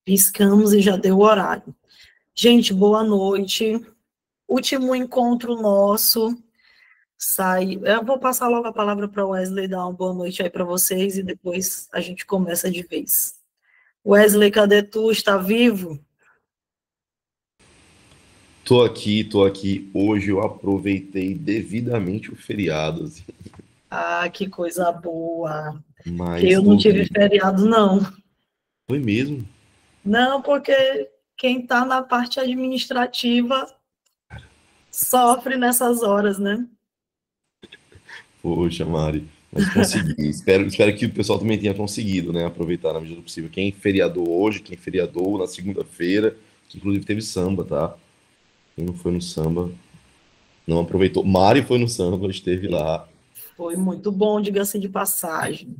Piscamos e já deu o horário. Gente, boa noite. Último encontro nosso. Eu vou passar logo a palavra para o Wesley dar uma boa noite aí para vocês e depois a gente começa de vez. Wesley, cadê tu? Está vivo? Tô aqui, tô aqui. Hoje eu aproveitei devidamente o feriado, assim, Ah, que coisa boa. Que mas eu não tô tive vivo. feriado, não. Foi mesmo? Não, porque quem está na parte administrativa sofre nessas horas, né? Poxa, Mari, mas consegui. Espero que o pessoal também tenha conseguido, né? Aproveitar na medida do possível. Quem feriadou hoje, quem feriadou na segunda-feira, que inclusive teve samba, tá? Quem não foi no samba, não aproveitou. Mari foi no samba, esteve lá. Foi muito bom, diga-se de passagem.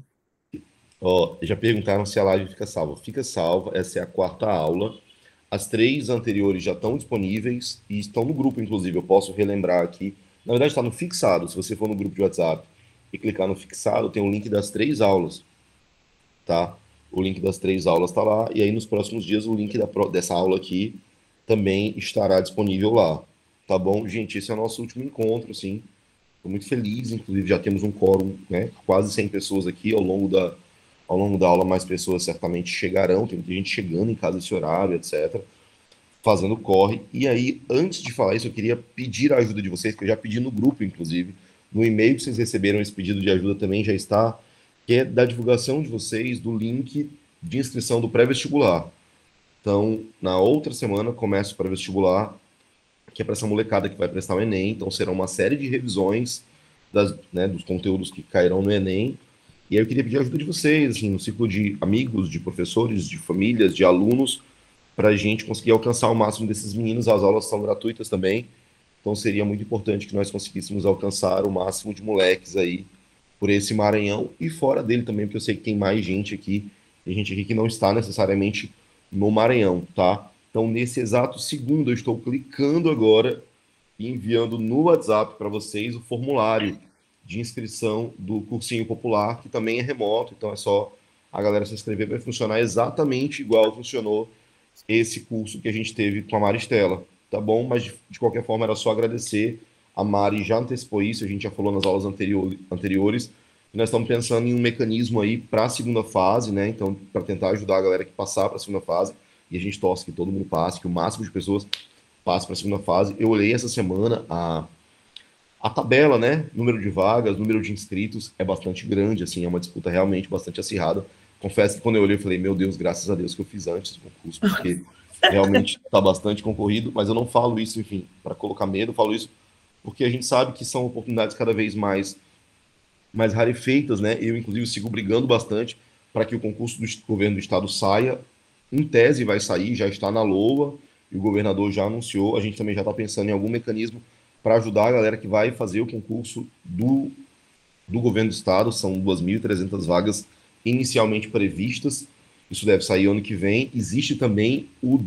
Ó, já perguntaram se a live fica salva. Fica salva, essa é a quarta aula. As três anteriores já estão disponíveis e estão no grupo, inclusive. Eu posso relembrar aqui. Na verdade, está no fixado. Se você for no grupo de WhatsApp e clicar no fixado, tem o link das três aulas, tá? O link das três aulas está lá. E aí, nos próximos dias, o link dessa aula aqui também estará disponível lá. Tá bom? Gente, esse é o nosso último encontro, sim. Estou muito feliz. Inclusive, já temos um quórum, né? Quase 100 pessoas aqui ao longo da aula, mais pessoas certamente chegarão. Tem muita gente chegando em casa esse horário, etc. Fazendo corre. E aí, antes de falar isso, eu queria pedir a ajuda de vocês, que eu já pedi no grupo, inclusive. No e-mail que vocês receberam esse pedido de ajuda também já está, que é da divulgação de vocês do link de inscrição do pré-vestibular. Então, na outra semana começa o pré-vestibular, que é para essa molecada que vai prestar o Enem. Então, serão uma série de revisões dos conteúdos que cairão no Enem. E aí eu queria pedir a ajuda de vocês, assim, no círculo de amigos, de professores, de famílias, de alunos, para a gente conseguir alcançar o máximo desses meninos. As aulas são gratuitas também, então seria muito importante que nós conseguíssemos alcançar o máximo de moleques aí por esse Maranhão e fora dele também, porque eu sei que tem mais gente aqui, tem gente aqui que não está necessariamente no Maranhão, tá? Então, nesse exato segundo, eu estou clicando agora e enviando no WhatsApp para vocês o formulário de inscrição do cursinho popular, que também é remoto, então é só a galera se inscrever, vai funcionar exatamente igual funcionou esse curso que a gente teve com a Maristela, tá bom? Mas de qualquer forma era só agradecer. A Mari já antecipou isso, a gente já falou nas aulas anteriores. E nós estamos pensando em um mecanismo aí para a segunda fase, né? Então, para tentar ajudar a galera que passar para a segunda fase, e a gente torce que todo mundo passe, que o máximo de pessoas passe para a segunda fase. Eu olhei essa semana a tabela, né? Número de vagas, número de inscritos é bastante grande, assim, é uma disputa realmente bastante acirrada. Confesso que quando eu olhei, eu falei, meu Deus, graças a Deus que eu fiz antes do concurso, porque realmente está bastante concorrido, mas eu não falo isso, enfim, para colocar medo, eu falo isso porque a gente sabe que são oportunidades cada vez mais rarefeitas, né? Eu, inclusive, sigo brigando bastante para que o concurso do governo do estado saia. Em tese, vai sair, já está na LOA, e o governador já anunciou. A gente também já está pensando em algum mecanismo para ajudar a galera que vai fazer o concurso do governo do estado. São 2.300 vagas inicialmente previstas. Isso deve sair ano que vem. Existe também o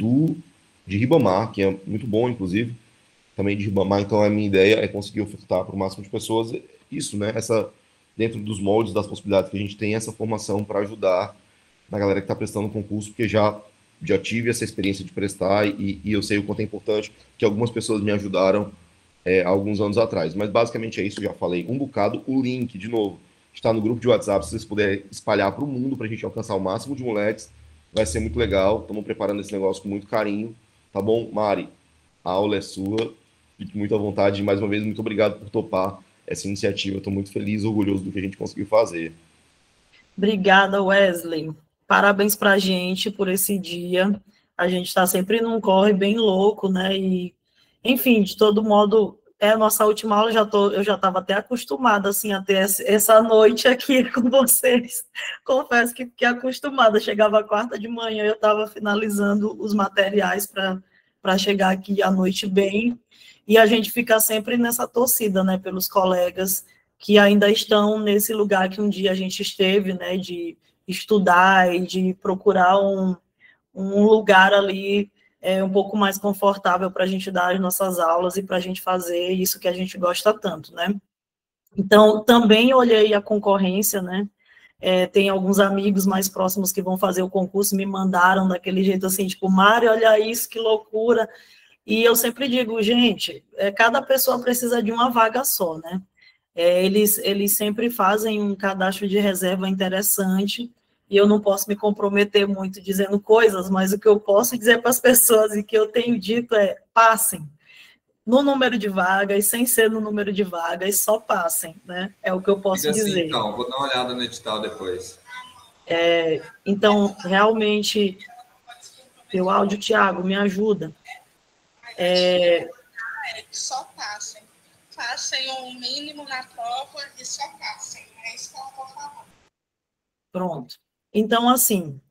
de Ribamar, que é muito bom, inclusive, também de Ribamar. Então, a minha ideia é conseguir ofertar para o máximo de pessoas isso, né? Dentro dos moldes, das possibilidades que a gente tem, essa formação para ajudar a galera que está prestando o concurso, porque já tive essa experiência de prestar e eu sei o quanto é importante, que algumas pessoas me ajudaram há alguns anos atrás. Mas basicamente é isso, eu já falei um bocado. O link, de novo, está no grupo de WhatsApp, se vocês puderem espalhar para o mundo, para a gente alcançar o máximo de moleques, vai ser muito legal. Estamos preparando esse negócio com muito carinho, tá bom? Mari, a aula é sua, fique muito à vontade. Mais uma vez, muito obrigado por topar essa iniciativa. Estou muito feliz, orgulhoso do que a gente conseguiu fazer. Obrigada, Wesley. Parabéns para a gente por esse dia. A gente está sempre num corre bem louco, né? E, enfim, de todo modo, é a nossa última aula. Eu já estava até acostumada assim a ter essa noite aqui com vocês. Confesso que fiquei acostumada. Chegava a quarta de manhã, eu estava finalizando os materiais para chegar aqui à noite bem. E a gente fica sempre nessa torcida, né? Pelos colegas que ainda estão nesse lugar que um dia a gente esteve, né, de estudar e de procurar um lugar ali um pouco mais confortável para a gente dar as nossas aulas e para a gente fazer isso que a gente gosta tanto, né? Então, também olhei a concorrência, né? Tem alguns amigos mais próximos que vão fazer o concurso, me mandaram daquele jeito assim, tipo, Mari, olha isso, que loucura. E eu sempre digo, gente, cada pessoa precisa de uma vaga só, né? Eles sempre fazem um cadastro de reserva interessante, e eu não posso me comprometer muito dizendo coisas, mas o que eu posso dizer para as pessoas e que eu tenho dito é, passem no número de vagas, sem ser no número de vagas, só passem, né? É o que eu posso Fica assim, dizer. então, vou dar uma olhada no edital depois. Então, realmente, teu áudio, Thiago, me ajuda. Só passem. Passem o mínimo na prova e só passem. É isso que eu vou falar. Pronto. Então, assim,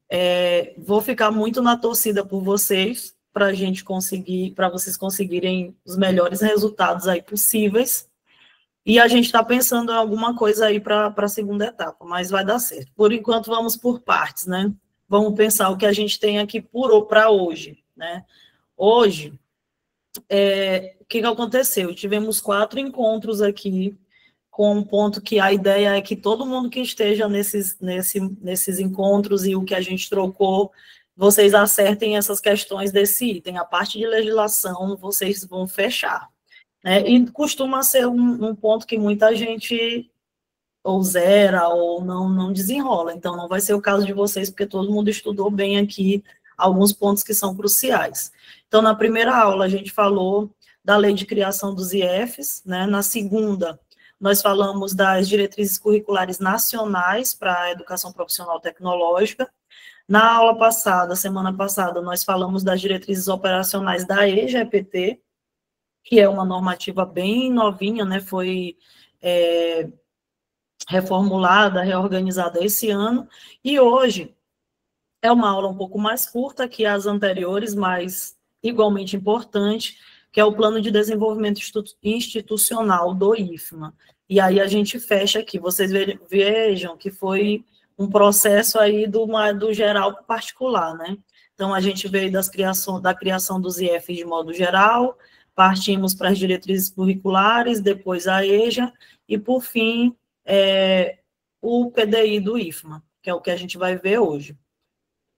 vou ficar muito na torcida por vocês, para a gente conseguir, para vocês conseguirem os melhores resultados aí possíveis. E a gente está pensando em alguma coisa aí para a segunda etapa, mas vai dar certo. Por enquanto, vamos por partes, né? Vamos pensar o que a gente tem aqui para hoje, né? Hoje, o que aconteceu? Tivemos 4 encontros aqui, com um ponto que a ideia é que todo mundo que esteja nesses encontros e o que a gente trocou, vocês acertem essas questões desse item. A parte de legislação, vocês vão fechar. E costuma ser um ponto que muita gente ou zera ou não desenrola. Então, não vai ser o caso de vocês, porque todo mundo estudou bem aqui alguns pontos que são cruciais. Então, na primeira aula, a gente falou da lei de criação dos IFs, né? Na segunda, nós falamos das diretrizes curriculares nacionais para a educação profissional tecnológica. Na aula passada, semana passada, nós falamos das diretrizes operacionais da EGEPT, que é uma normativa bem novinha, né? Foi reformulada, reorganizada esse ano, e hoje é uma aula um pouco mais curta que as anteriores, mas igualmente importante, que é o Plano de Desenvolvimento Institucional do IFMA. E aí a gente fecha aqui, vocês vejam que foi um processo aí do geral para o particular, né? Então, a gente veio da criação dos IFs de modo geral, partimos para as diretrizes curriculares, depois a EJA, e, por fim, o PDI do IFMA, que é o que a gente vai ver hoje.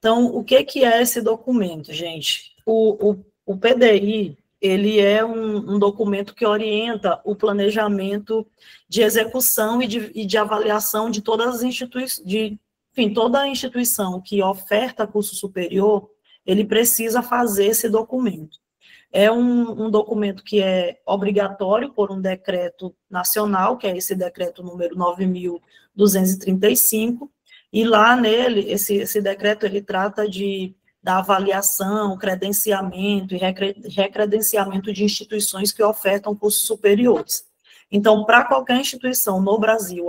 Então, o que é esse documento, gente? O PDI, ele é um documento que orienta o planejamento de execução e de avaliação de todas as instituições, enfim, toda a instituição que oferta curso superior, ele precisa fazer esse documento. É um documento que é obrigatório por um decreto nacional, que é esse decreto número 9.235, e lá nele, esse decreto, ele trata da avaliação, credenciamento e recredenciamento de instituições que ofertam cursos superiores. Então, para qualquer instituição no Brasil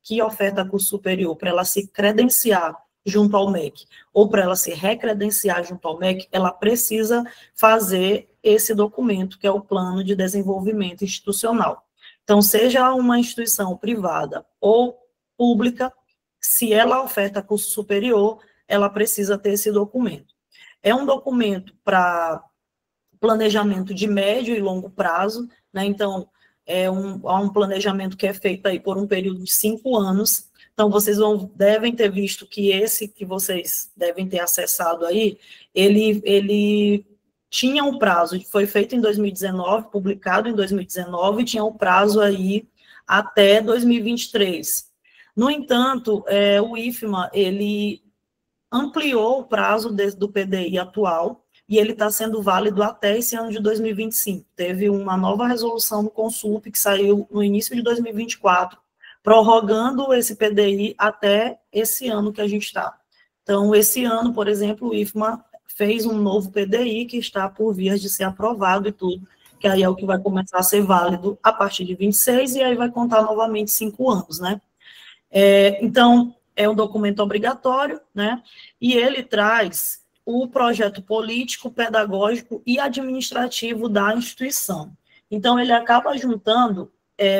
que oferta curso superior, para ela se credenciar junto ao MEC, ou para ela se recredenciar junto ao MEC, ela precisa fazer esse documento, que é o Plano de Desenvolvimento Institucional. Então, seja uma instituição privada ou pública, se ela oferta curso superior, ela precisa ter esse documento. É um documento para planejamento de médio e longo prazo, né? Então, há um planejamento que é feito aí por um período de 5 anos. Então, vocês devem ter visto que esse que vocês devem ter acessado aí, ele tinha um prazo, foi feito em 2019, publicado em 2019, e tinha um prazo aí até 2023. No entanto, o IFMA, ele ampliou o prazo do PDI atual, e ele está sendo válido até esse ano de 2025. Teve uma nova resolução do Consulp, que saiu no início de 2024, prorrogando esse PDI até esse ano que a gente está. Então, esse ano, por exemplo, o IFMA fez um novo PDI que está por vias de ser aprovado e tudo, que aí é o que vai começar a ser válido a partir de 26, e aí vai contar novamente 5 anos, né? Então, é um documento obrigatório, né? E ele traz o projeto político, pedagógico e administrativo da instituição. Então, ele acaba juntando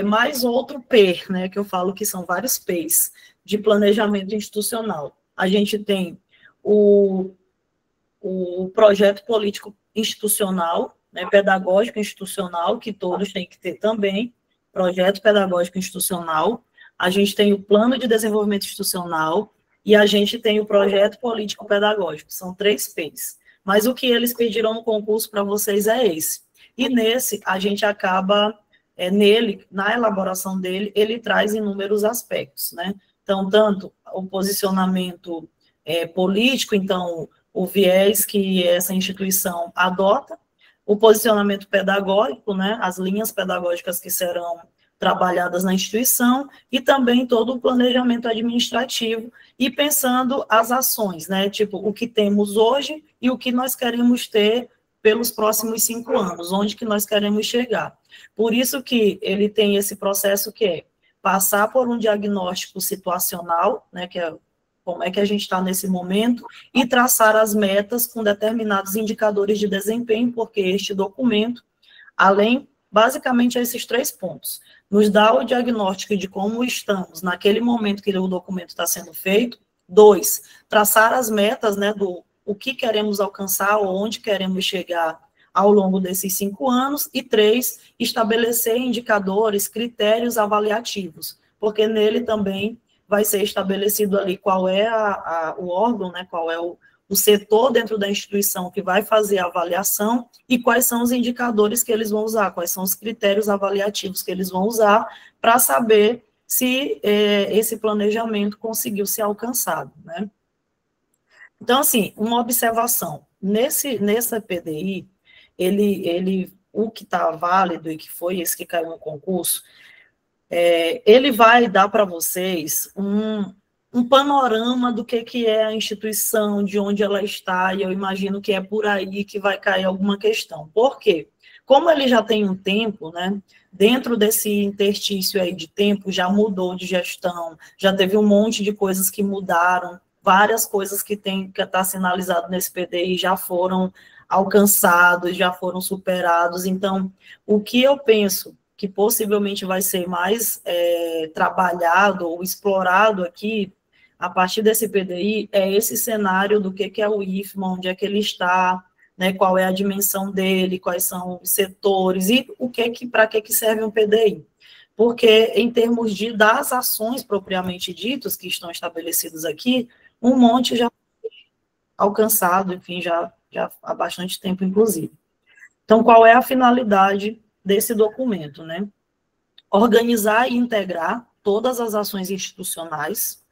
mais outro P, né, que eu falo que são vários P's, de planejamento institucional. A gente tem o projeto político institucional, né, pedagógico institucional, que todos têm que ter também, projeto pedagógico institucional. a gente tem o Plano de Desenvolvimento Institucional e a gente tem o Projeto Político Pedagógico, são 3 P's. Mas o que eles pediram no concurso para vocês é esse. E nesse, a gente acaba, nele, na elaboração dele, ele traz inúmeros aspectos, né? Então, tanto o posicionamento político, então, o viés que essa instituição adota, o posicionamento pedagógico, né, as linhas pedagógicas que serão trabalhadas na instituição, e também todo o planejamento administrativo, e pensando as ações, né, tipo, o que temos hoje e o que nós queremos ter pelos próximos 5 anos, onde que nós queremos chegar. Por isso que ele tem esse processo que é passar por um diagnóstico situacional, né, que é como é que a gente está nesse momento, e traçar as metas com determinados indicadores de desempenho, porque este documento, além, basicamente, esses 3 pontos, nos dá o diagnóstico de como estamos naquele momento que o documento está sendo feito. 2, traçar as metas, né, do o que queremos alcançar, onde queremos chegar ao longo desses 5 anos. E 3, estabelecer indicadores, critérios avaliativos, porque nele também vai ser estabelecido ali qual é o órgão, né, qual é o setor dentro da instituição que vai fazer a avaliação e quais são os indicadores que eles vão usar, quais são os critérios avaliativos que eles vão usar para saber se esse planejamento conseguiu ser alcançado, né? Então, assim, uma observação, nessa PDI, o que está válido e que foi esse que caiu no concurso, ele vai dar para vocês um panorama do que é a instituição, de onde ela está, e eu imagino que é por aí que vai cair alguma questão. Por quê? Como ele já tem um tempo, né, dentro desse interstício aí de tempo, já mudou de gestão, já teve um monte de coisas que mudaram, várias coisas que está sinalizado nesse PDI já foram alcançados, já foram superados. Então, o que eu penso que possivelmente vai ser mais trabalhado ou explorado aqui, a partir desse PDI, é esse cenário do que é o IFMA, onde é que ele está, né, qual é a dimensão dele, quais são os setores, e para que serve um PDI. Porque, em termos das ações propriamente ditas, que estão estabelecidas aqui, um monte já alcançado, enfim, já há bastante tempo, inclusive. Então, qual é a finalidade desse documento, né? Organizar e integrar todas as ações institucionais,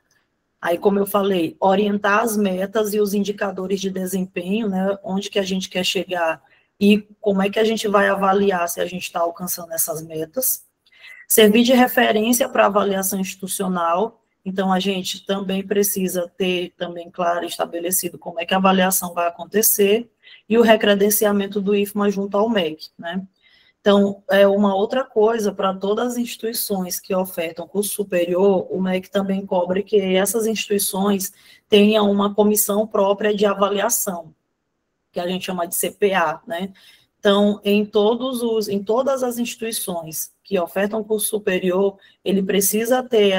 aí, como eu falei, orientar as metas e os indicadores de desempenho, né, onde que a gente quer chegar e como é que a gente vai avaliar se a gente está alcançando essas metas, servir de referência para avaliação institucional. Então, a gente também precisa ter, também, claro, estabelecido como é que a avaliação vai acontecer, e o recredenciamento do IFMA junto ao MEC, né? Então, é uma outra coisa para todas as instituições que ofertam curso superior, o MEC também cobra que essas instituições tenham uma comissão própria de avaliação, que a gente chama de CPA, né? Então, em todas as instituições que ofertam curso superior, ele precisa ter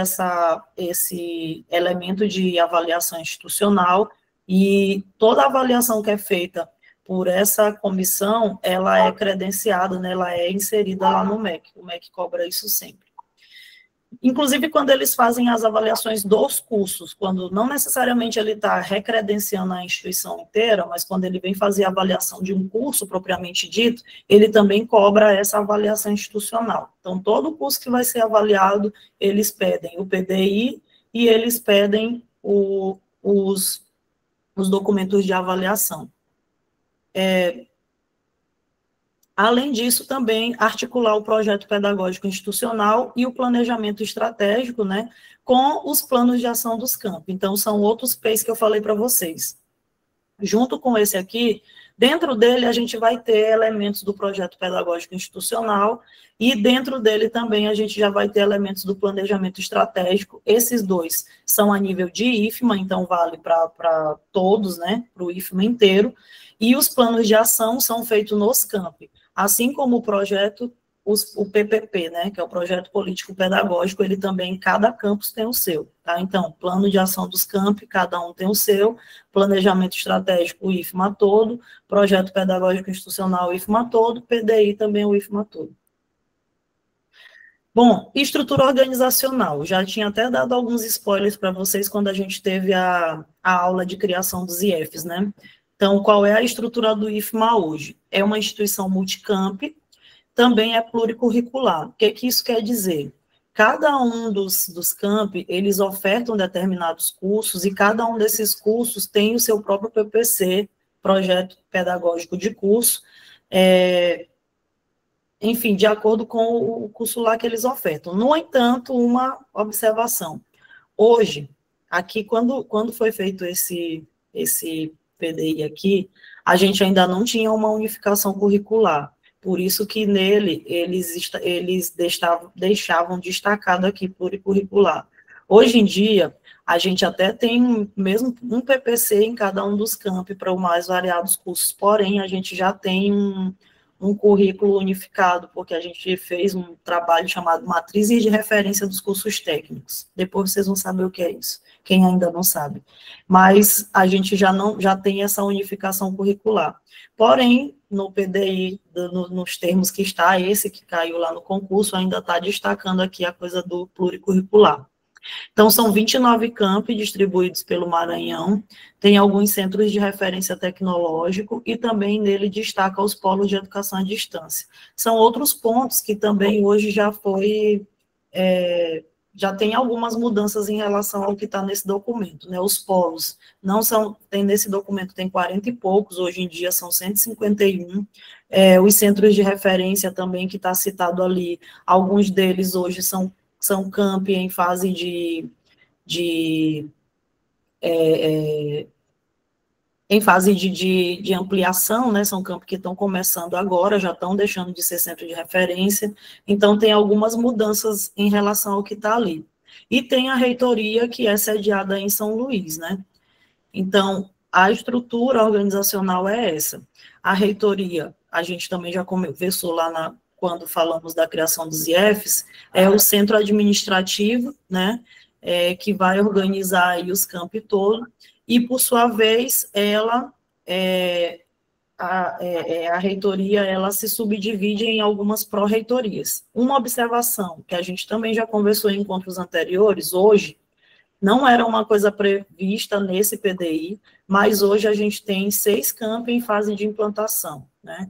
esse elemento de avaliação institucional, e toda avaliação que é feita por essa comissão, ela é credenciada, né, ela é inserida lá no MEC, o MEC cobra isso sempre. Inclusive, quando eles fazem as avaliações dos cursos, quando não necessariamente ele está recredenciando a instituição inteira, mas quando ele vem fazer a avaliação de um curso propriamente dito, ele também cobra essa avaliação institucional. Então, todo curso que vai ser avaliado, eles pedem o PDI e eles pedem os documentos de avaliação. Além disso, também articular o projeto pedagógico institucional e o planejamento estratégico, né, com os planos de ação dos campos. Então, são outros P's que eu falei para vocês. Junto com esse aqui, dentro dele a gente vai ter elementos do projeto pedagógico institucional, e dentro dele também a gente já vai ter elementos do planejamento estratégico. Esses 2 são a nível de IFMA, então vale para todos, né, para o IFMA inteiro, e os planos de ação são feitos nos campi, assim como o projeto, o PPP, né, que é o projeto político pedagógico, ele também, cada campus tem o seu, tá? Então, plano de ação dos campi, cada um tem o seu, planejamento estratégico, o IFMA todo, projeto pedagógico institucional, o IFMA todo, PDI também o IFMA todo. Bom, estrutura organizacional. Já tinha até dado alguns spoilers para vocês quando a gente teve a aula de criação dos IFs, né? Então, qual é a estrutura do IFMA hoje? É uma instituição multicamp, também é pluricurricular. O que isso quer dizer? Cada um dos campi, eles ofertam determinados cursos, e cada um desses cursos tem o seu próprio PPC, Projeto Pedagógico de Curso, enfim, de acordo com o curso lá que eles ofertam. No entanto, uma observação. Hoje, aqui, quando foi feito esse PDI aqui, a gente ainda não tinha uma unificação curricular. Por isso que nele eles deixavam destacado aqui pluricurricular. Hoje em dia, a gente até tem mesmo um PPC em cada um dos campi para os mais variados cursos, porém, a gente já tem um currículo unificado, porque a gente fez um trabalho chamado Matrizes de Referência dos Cursos Técnicos. Depois vocês vão saber o que é isso, quem ainda não sabe. Mas a gente já tem essa unificação curricular. Porém, no PDI, nos termos que está, esse que caiu lá no concurso, ainda está destacando aqui a coisa do pluricurricular. Então, são 29 campi distribuídos pelo Maranhão, tem alguns centros de referência tecnológico e também nele destaca os polos de educação à distância. São outros pontos que também hoje já tem algumas mudanças em relação ao que está nesse documento, né? Os polos não são, nesse documento tem 40 e poucos, hoje em dia são 151, os centros de referência também que está citado ali, alguns deles hoje são campi em fase de ampliação, né? São campos que estão começando agora, já estão deixando de ser centro de referência, então tem algumas mudanças em relação ao que está ali. E tem a reitoria, que é sediada em São Luís, né? Então, a estrutura organizacional é essa. A reitoria, a gente também já conversou lá quando falamos da criação dos IFs, é o centro administrativo, né, que vai organizar aí os campi todos, e, por sua vez, a reitoria, ela se subdivide em algumas pró-reitorias. Uma observação, que a gente também já conversou em encontros anteriores, hoje, não era uma coisa prevista nesse PDI, mas hoje a gente tem 6 campi em fase de implantação, né?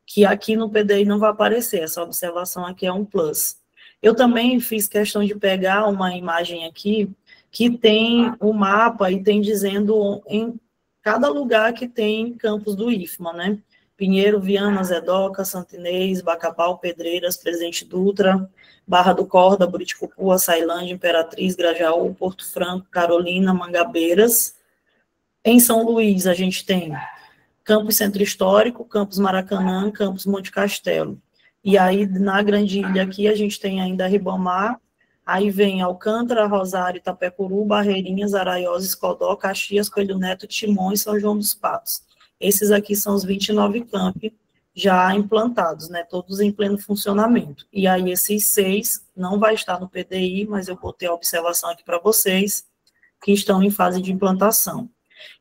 Que aqui no PDI não vai aparecer, essa observação aqui é um plus. Eu também fiz questão de pegar uma imagem aqui, que tem o mapa e tem dizendo em cada lugar que tem campus do IFMA, né? Pinheiro, Viana, Zedoca, Santo Inês, Bacabal, Pedreiras, Presidente Dutra, Barra do Corda, Buriticupu, Açailândia, Imperatriz, Grajaú, Porto Franco, Carolina, Mangabeiras. Em São Luís, a gente tem Campus Centro Histórico, Campus Maracanã, Campus Monte Castelo. E aí, na Grande Ilha aqui, a gente tem ainda Ribamar, aí vem Alcântara, Rosário, Itapecuru, Barreirinhas, Araiós, Escodó, Caxias, Coelho Neto, Timon e São João dos Patos. Esses aqui são os 29 campi já implantados, né, todos em pleno funcionamento. E aí, esses 6 não vai estar no PDI, mas eu botei a observação aqui para vocês, que estão em fase de implantação.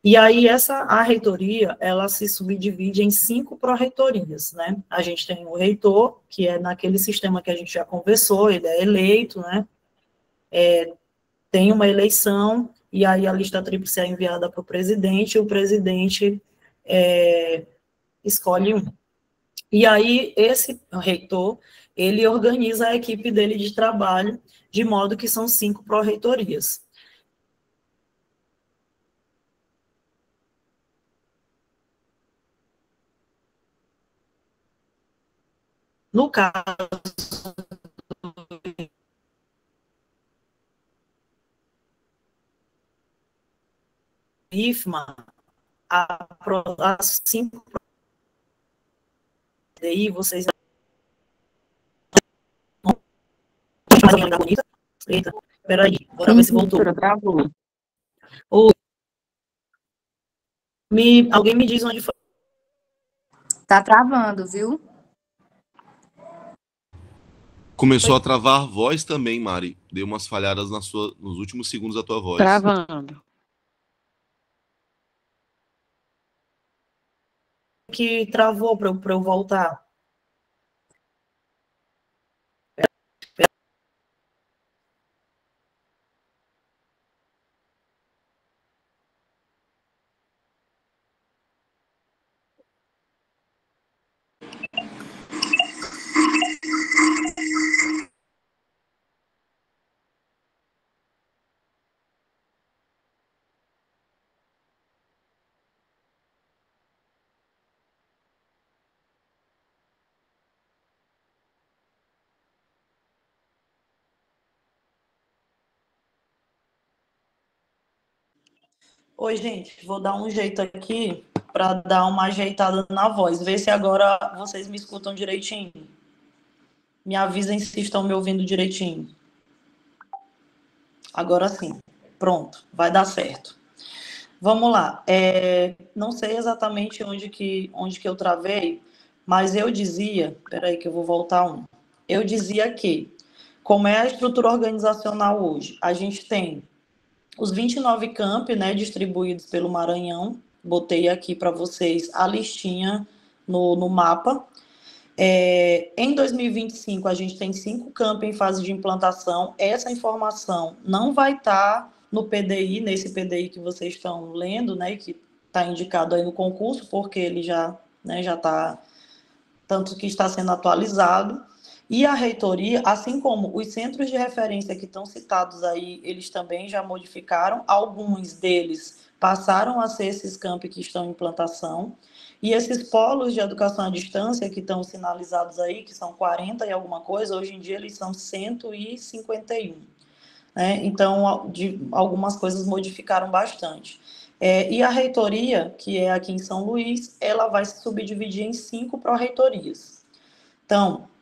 E aí, a reitoria, ela se subdivide em 5 pró-reitorias, né? A gente tem o reitor, que é naquele sistema que a gente já conversou, ele é eleito, né? Tem uma eleição, e aí a lista tríplice é enviada para o presidente, e o presidente escolhe um. E aí, esse reitor, ele organiza a equipe dele de trabalho, de modo que são 5 pró-reitorias. No caso do IFMA, as 5 PDI, vocês... Eita, peraí, bora ver se voltou. Oi. Alguém me diz onde foi. Tá travando, viu? Começou a travar a voz também, Mari. Deu umas falhadas nos últimos segundos da tua voz. Travando. Que travou para eu voltar. Oi, gente, vou dar um jeito aqui para dar uma ajeitada na voz. Ver se agora vocês me escutam direitinho. Me avisem se estão me ouvindo direitinho. Agora sim. Pronto, vai dar certo. Vamos lá. Não sei exatamente onde que eu travei, mas eu dizia... Espera aí que eu vou voltar um. Eu dizia que, como é a estrutura organizacional hoje, a gente tem os 29 campi, né, distribuídos pelo Maranhão. Botei aqui para vocês a listinha no mapa. Em 2025, a gente tem 5 campi em fase de implantação. Essa informação não vai estar no PDI, nesse PDI que vocês estão lendo, né, que está indicado aí no concurso, porque ele já está, tanto que está sendo atualizado. E a reitoria, assim como os centros de referência que estão citados aí, eles também já modificaram. Alguns deles passaram a ser esses campi que estão em implantação. E esses polos de educação à distância que estão sinalizados aí, que são 40 e alguma coisa, hoje em dia eles são 151. Né? Então, algumas coisas modificaram bastante. E a reitoria, que é aqui em São Luís, ela vai se subdividir em 5 pró-reitorias. Então,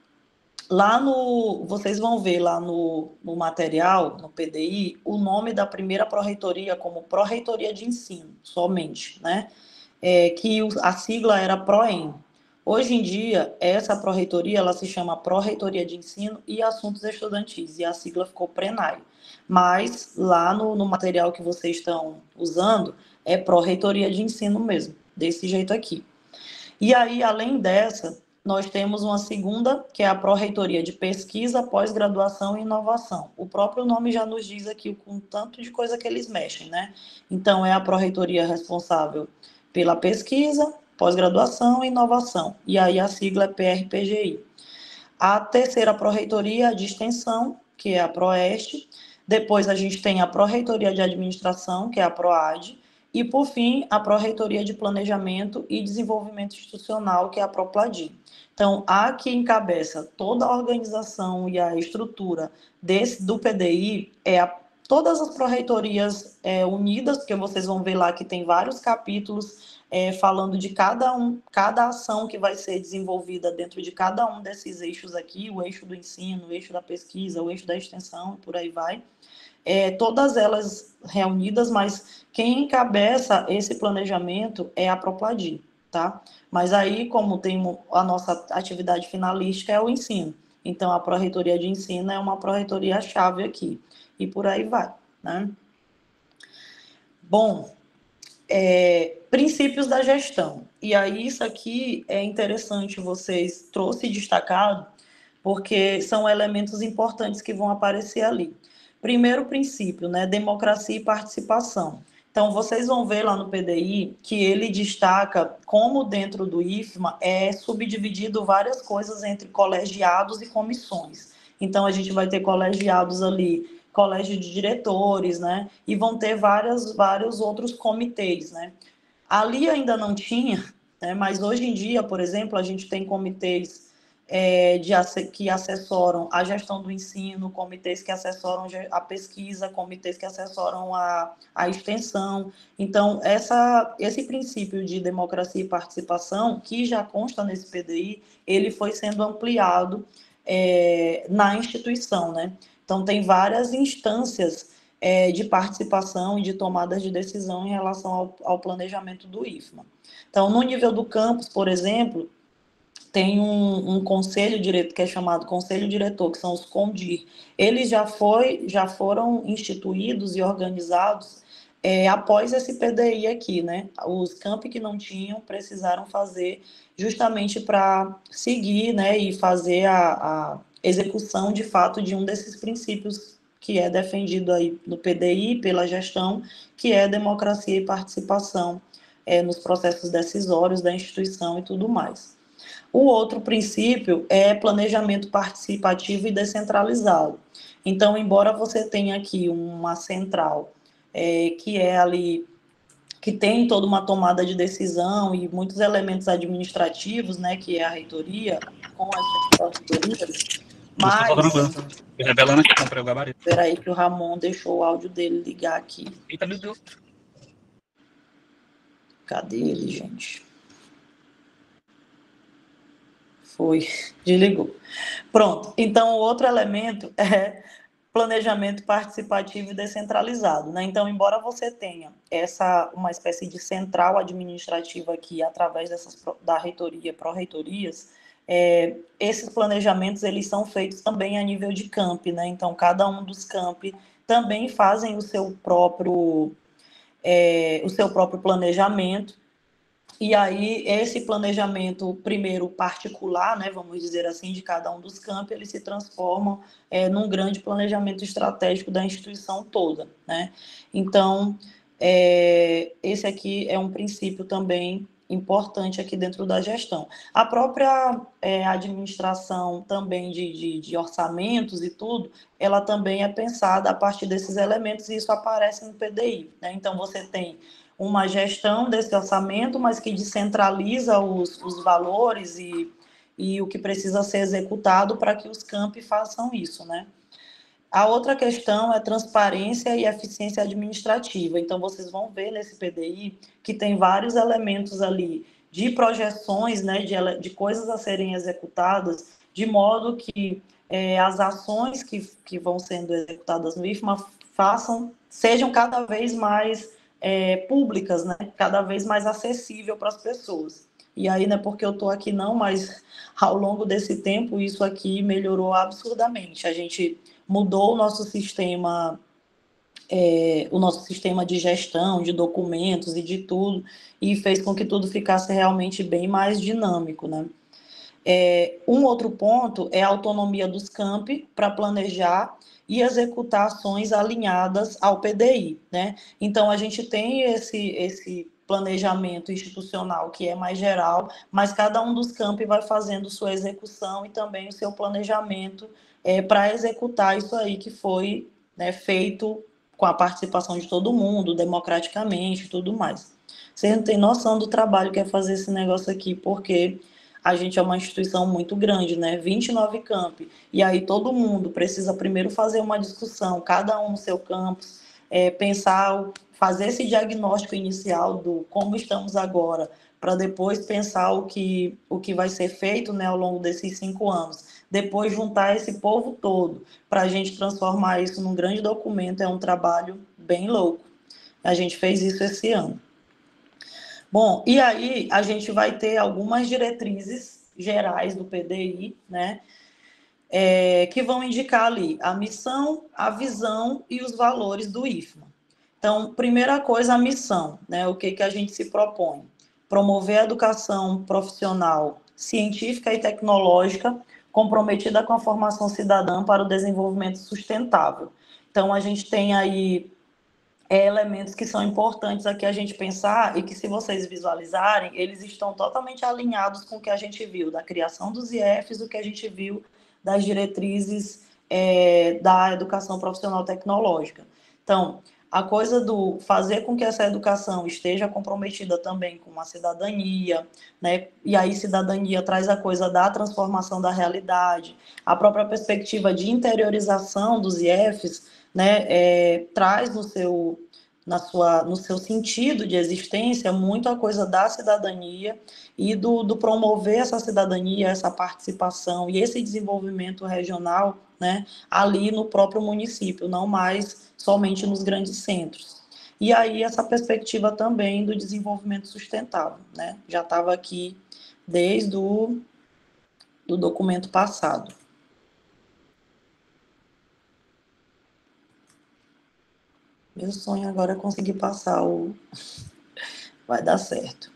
vocês vão ver lá no material, no PDI, o nome da primeira pró-reitoria como Pró-Reitoria de Ensino, somente, né? Que a sigla era PROEM. Hoje em dia, essa pró-reitoria, ela se chama Pró-Reitoria de Ensino e Assuntos Estudantis, e a sigla ficou PRENAI. Mas, lá no material que vocês estão usando, é Pró-Reitoria de Ensino mesmo, desse jeito aqui. E aí, além dessa, nós temos uma segunda, que é a Pró-Reitoria de Pesquisa, Pós-Graduação e Inovação. O próprio nome já nos diz aqui com tanto de coisa que eles mexem, né? Então, é a Pró-Reitoria responsável pela pesquisa, pós-graduação e inovação. E aí a sigla é PRPGI. A terceira pró-reitoria de extensão, que é a PROEST. Depois a gente tem a pró-reitoria de administração, que é a PROAD. E, por fim, a pró-reitoria de planejamento e desenvolvimento institucional, que é a PROPLADI. Então, a que encabeça toda a organização e a estrutura do PDI todas as pró-reitorias unidas, porque vocês vão ver lá que tem vários capítulos falando de cada ação que vai ser desenvolvida dentro de cada um desses eixos aqui, o eixo do ensino, o eixo da pesquisa, o eixo da extensão, por aí vai. Todas elas reunidas, mas quem encabeça esse planejamento é a PROPLADI, tá? Mas aí, como tem a nossa atividade finalística, é o ensino. Então, a Pró-Reitoria de Ensino é uma pró-reitoria-chave aqui. E por aí vai, né? Bom, princípios da gestão. E aí, isso aqui é interessante, vocês trouxe destacado, porque são elementos importantes que vão aparecer ali. Primeiro princípio, né? Democracia e participação. Então, vocês vão ver lá no PDI que ele destaca como dentro do IFMA é subdividido várias coisas entre colegiados e comissões. Então, a gente vai ter colegiados ali, colégio de diretores, né? E vão ter vários outros comitês, né? Ali ainda não tinha, né? Mas hoje em dia, por exemplo, a gente tem comitês que assessoram a gestão do ensino, comitês que assessoram a pesquisa, comitês que assessoram a extensão. Então, esse princípio de democracia e participação, que já consta nesse PDI, ele foi sendo ampliado na instituição, né? Então, tem várias instâncias de participação e de tomadas de decisão em relação ao planejamento do IFMA. Então, no nível do campus, por exemplo, tem um conselho diretor, que é chamado Conselho Diretor, que são os CONDIR. Eles já foram instituídos e organizados após esse PDI aqui, né? Os campi que não tinham precisaram fazer justamente para seguir, né, e fazer a execução de fato de um desses princípios que é defendido aí no PDI pela gestão, que é democracia e participação nos processos decisórios da instituição e tudo mais. O outro princípio é planejamento participativo e descentralizado. Então, embora você tenha aqui uma central que é ali, que tem toda uma tomada de decisão e muitos elementos administrativos, né, que é a reitoria, com as reitorias, mas... Revelando aqui, comprei o gabarito. Espera aí que o Ramon deixou o áudio dele ligar aqui. Eita, meu Deus. Cadê ele, gente? Foi, desligou. Pronto. Então, o outro elemento é planejamento participativo e descentralizado, né? Então, embora você tenha uma espécie de central administrativa aqui através da reitoria, pró-reitorias, esses planejamentos eles são feitos também a nível de campi, né? Então, cada um dos campi também fazem o seu próprio planejamento. E aí, esse planejamento, primeiro particular, né, vamos dizer assim, de cada um dos campi, eles se transformam num grande planejamento estratégico da instituição toda, né? Então, esse aqui é um princípio também importante aqui dentro da gestão. A própria administração também de orçamentos e tudo, ela também é pensada a partir desses elementos e isso aparece no PDI, né? Então, você tem uma gestão desse orçamento, mas que descentraliza os valores e o que precisa ser executado para que os campi façam isso, né? A outra questão é transparência e eficiência administrativa. Então, vocês vão ver nesse PDI que tem vários elementos ali de projeções, né, de coisas a serem executadas, de modo que as ações que vão sendo executadas no IFMA sejam cada vez mais públicas, né, cada vez mais acessível para as pessoas. E aí, não é porque eu estou aqui não, mas ao longo desse tempo isso aqui melhorou absurdamente. A gente mudou o nosso sistema de gestão, de documentos e de tudo, e fez com que tudo ficasse realmente bem mais dinâmico, né? Um outro ponto é a autonomia dos campi para planejar e executar ações alinhadas ao PDI, né? Então, a gente tem esse planejamento institucional que é mais geral, mas cada um dos campi vai fazendo sua execução e também o seu planejamento para executar isso aí que foi, né, feito com a participação de todo mundo, democraticamente e tudo mais. Vocês não têm noção do trabalho que é fazer esse negócio aqui, porque a gente é uma instituição muito grande, né? 29 campi. E aí todo mundo precisa primeiro fazer uma discussão, cada um no seu campus, pensar, fazer esse diagnóstico inicial do como estamos agora, para depois pensar o que vai ser feito, né, ao longo desses 5 anos. Depois juntar esse povo todo para a gente transformar isso num grande documento é um trabalho bem louco. A gente fez isso esse ano. Bom, e aí a gente vai ter algumas diretrizes gerais do PDI, né, que vão indicar ali a missão, a visão e os valores do IFMA. Então, primeira coisa, a missão, né, o que a gente se propõe? Promover a educação profissional, científica e tecnológica, comprometida com a formação cidadã para o desenvolvimento sustentável. Então, a gente tem aí elementos que são importantes aqui a gente pensar e que, se vocês visualizarem, eles estão totalmente alinhados com o que a gente viu da criação dos IFs, o que a gente viu das diretrizes da educação profissional tecnológica. Então, a coisa do fazer com que essa educação esteja comprometida também com a cidadania, né? E aí cidadania traz a coisa da transformação da realidade, a própria perspectiva de interiorização dos IFs, né? Traz no seu sentido de existência muito a coisa da cidadania e do promover essa cidadania, essa participação e esse desenvolvimento regional, né, ali no próprio município, não mais somente nos grandes centros. E aí essa perspectiva também do desenvolvimento sustentável, né, já estava aqui desde o documento passado. Meu sonho agora é conseguir passar vai dar certo.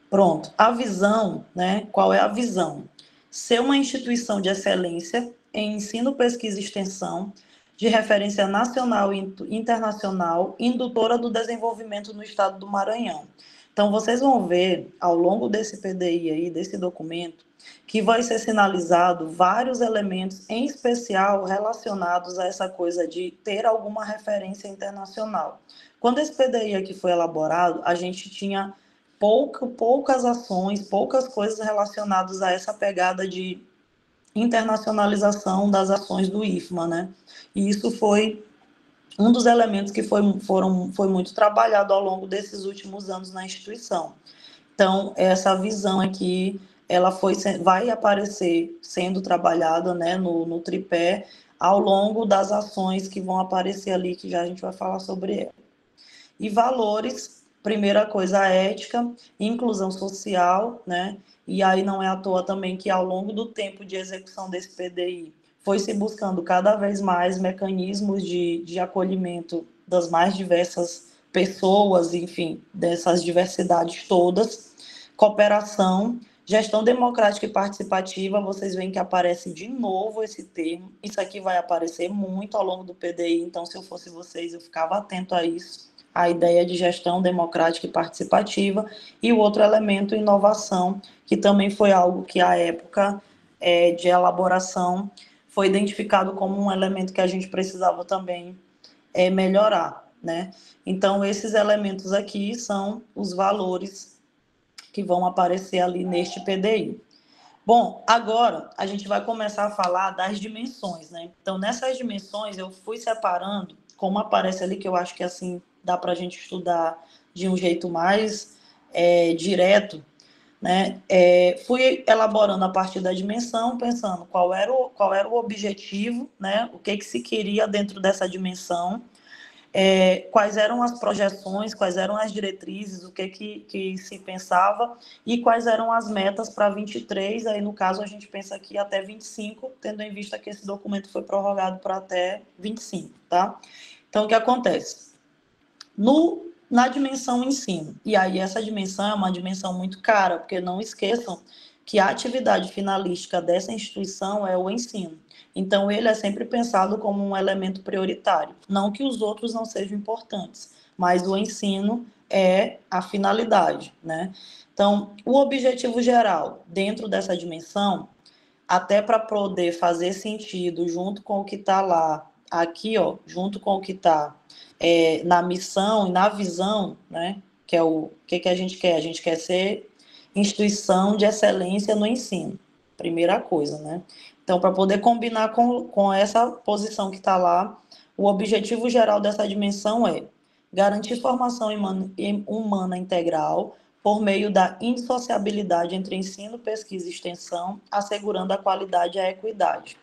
Pronto. A visão, né? Qual é a visão? Ser uma instituição de excelência em ensino, pesquisa e extensão, de referência nacional e internacional, indutora do desenvolvimento no estado do Maranhão. Então, vocês vão ver, ao longo desse PDI aí, desse documento, que vai ser sinalizado vários elementos, em especial relacionados a essa coisa de ter alguma referência internacional. Quando esse PDI aqui foi elaborado, a gente tinha poucas ações, poucas coisas relacionadas a essa pegada de internacionalização das ações do IFMA, né? E isso foi um dos elementos que foi muito trabalhado ao longo desses últimos anos na instituição. Então, essa visão aqui, ela vai aparecer sendo trabalhada, né, no tripé, ao longo das ações que vão aparecer ali, que já a gente vai falar sobre ela. E valores, primeira coisa, a ética, inclusão social, né? E aí não é à toa também que ao longo do tempo de execução desse PDI foi se buscando cada vez mais mecanismos de acolhimento das mais diversas pessoas, enfim, dessas diversidades todas, cooperação, gestão democrática e participativa, vocês veem que aparece de novo esse termo, isso aqui vai aparecer muito ao longo do PDI, então se eu fosse vocês, eu ficava atento a isso, a ideia de gestão democrática e participativa, e o outro elemento, inovação, que também foi algo que à época de elaboração foi identificado como um elemento que a gente precisava também melhorar, né? Então, esses elementos aqui são os valores que vão aparecer ali neste PDI. Bom, agora a gente vai começar a falar das dimensões, né? Então, nessas dimensões eu fui separando, como aparece ali, que eu acho que assim dá para a gente estudar de um jeito mais direto, né? Fui elaborando a partir da dimensão, pensando qual era o objetivo, né? O que se queria dentro dessa dimensão, quais eram as projeções, quais eram as diretrizes, o que se pensava e quais eram as metas para 23, aí no caso a gente pensa aqui até 25, tendo em vista que esse documento foi prorrogado para até 25, tá? Então, o que acontece? Na dimensão ensino, e aí essa dimensão é uma dimensão muito cara, porque não esqueçam que a atividade finalística dessa instituição é o ensino. Então, ele é sempre pensado como um elemento prioritário. Não que os outros não sejam importantes, mas o ensino é a finalidade, né? Então, o objetivo geral dentro dessa dimensão, até para poder fazer sentido junto com o que está lá, aqui, ó, junto com o que está na missão e na visão, né? Que é o que a gente quer? A gente quer ser instituição de excelência no ensino, primeira coisa, né? Então, para poder combinar com essa posição que está lá, o objetivo geral dessa dimensão é garantir formação humana integral por meio da indissociabilidade entre ensino, pesquisa e extensão, assegurando a qualidade e a equidade.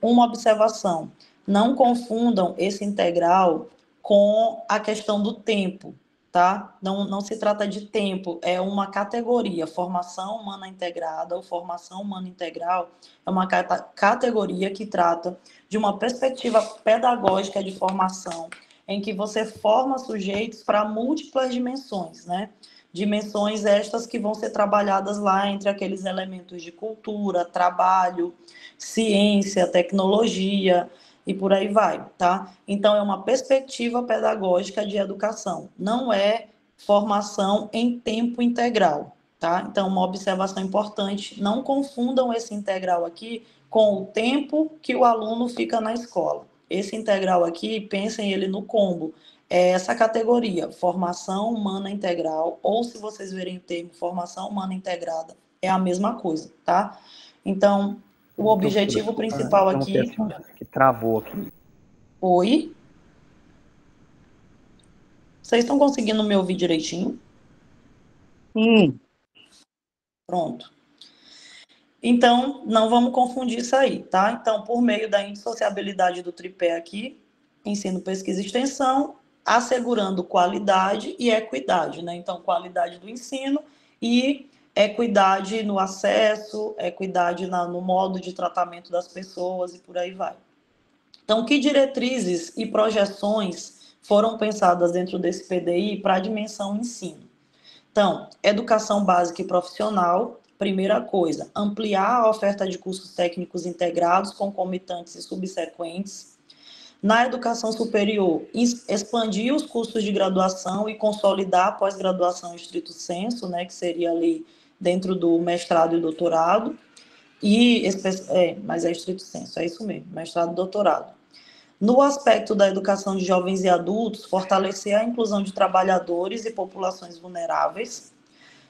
Uma observação: não confundam esse integral com a questão do tempo, tá? Não se trata de tempo, é uma categoria. Formação humana integrada ou formação humana integral é uma categoria que trata de uma perspectiva pedagógica de formação, em que você forma sujeitos para múltiplas dimensões, né? Dimensões estas que vão ser trabalhadas lá entre aqueles elementos de cultura, trabalho, ciência, tecnologia e por aí vai, tá? Então, é uma perspectiva pedagógica de educação, não é formação em tempo integral, tá? Então, uma observação importante, não confundam esse integral aqui com o tempo que o aluno fica na escola. Esse integral aqui, pensem ele no combo, é essa categoria, formação humana integral, ou se vocês verem o termo formação humana integrada, é a mesma coisa, tá? Então, o objetivo principal aqui... Que travou aqui. Oi? Vocês estão conseguindo me ouvir direitinho? Sim. Pronto. Então, não vamos confundir isso aí, tá? Então, por meio da indissociabilidade do tripé aqui, ensino, pesquisa e extensão, assegurando qualidade e equidade, né? Então, qualidade do ensino e equidade no acesso, equidade no modo de tratamento das pessoas e por aí vai. Então, que diretrizes e projeções foram pensadas dentro desse PDI para a dimensão ensino? Então, educação básica e profissional, primeira coisa, ampliar a oferta de cursos técnicos integrados, concomitantes e subsequentes. Na educação superior, expandir os cursos de graduação e consolidar a pós-graduação em estrito sensu, né, que seria ali dentro do mestrado e doutorado, mas é estrito sensu, é isso mesmo, mestrado e doutorado. No aspecto da educação de jovens e adultos, fortalecer a inclusão de trabalhadores e populações vulneráveis.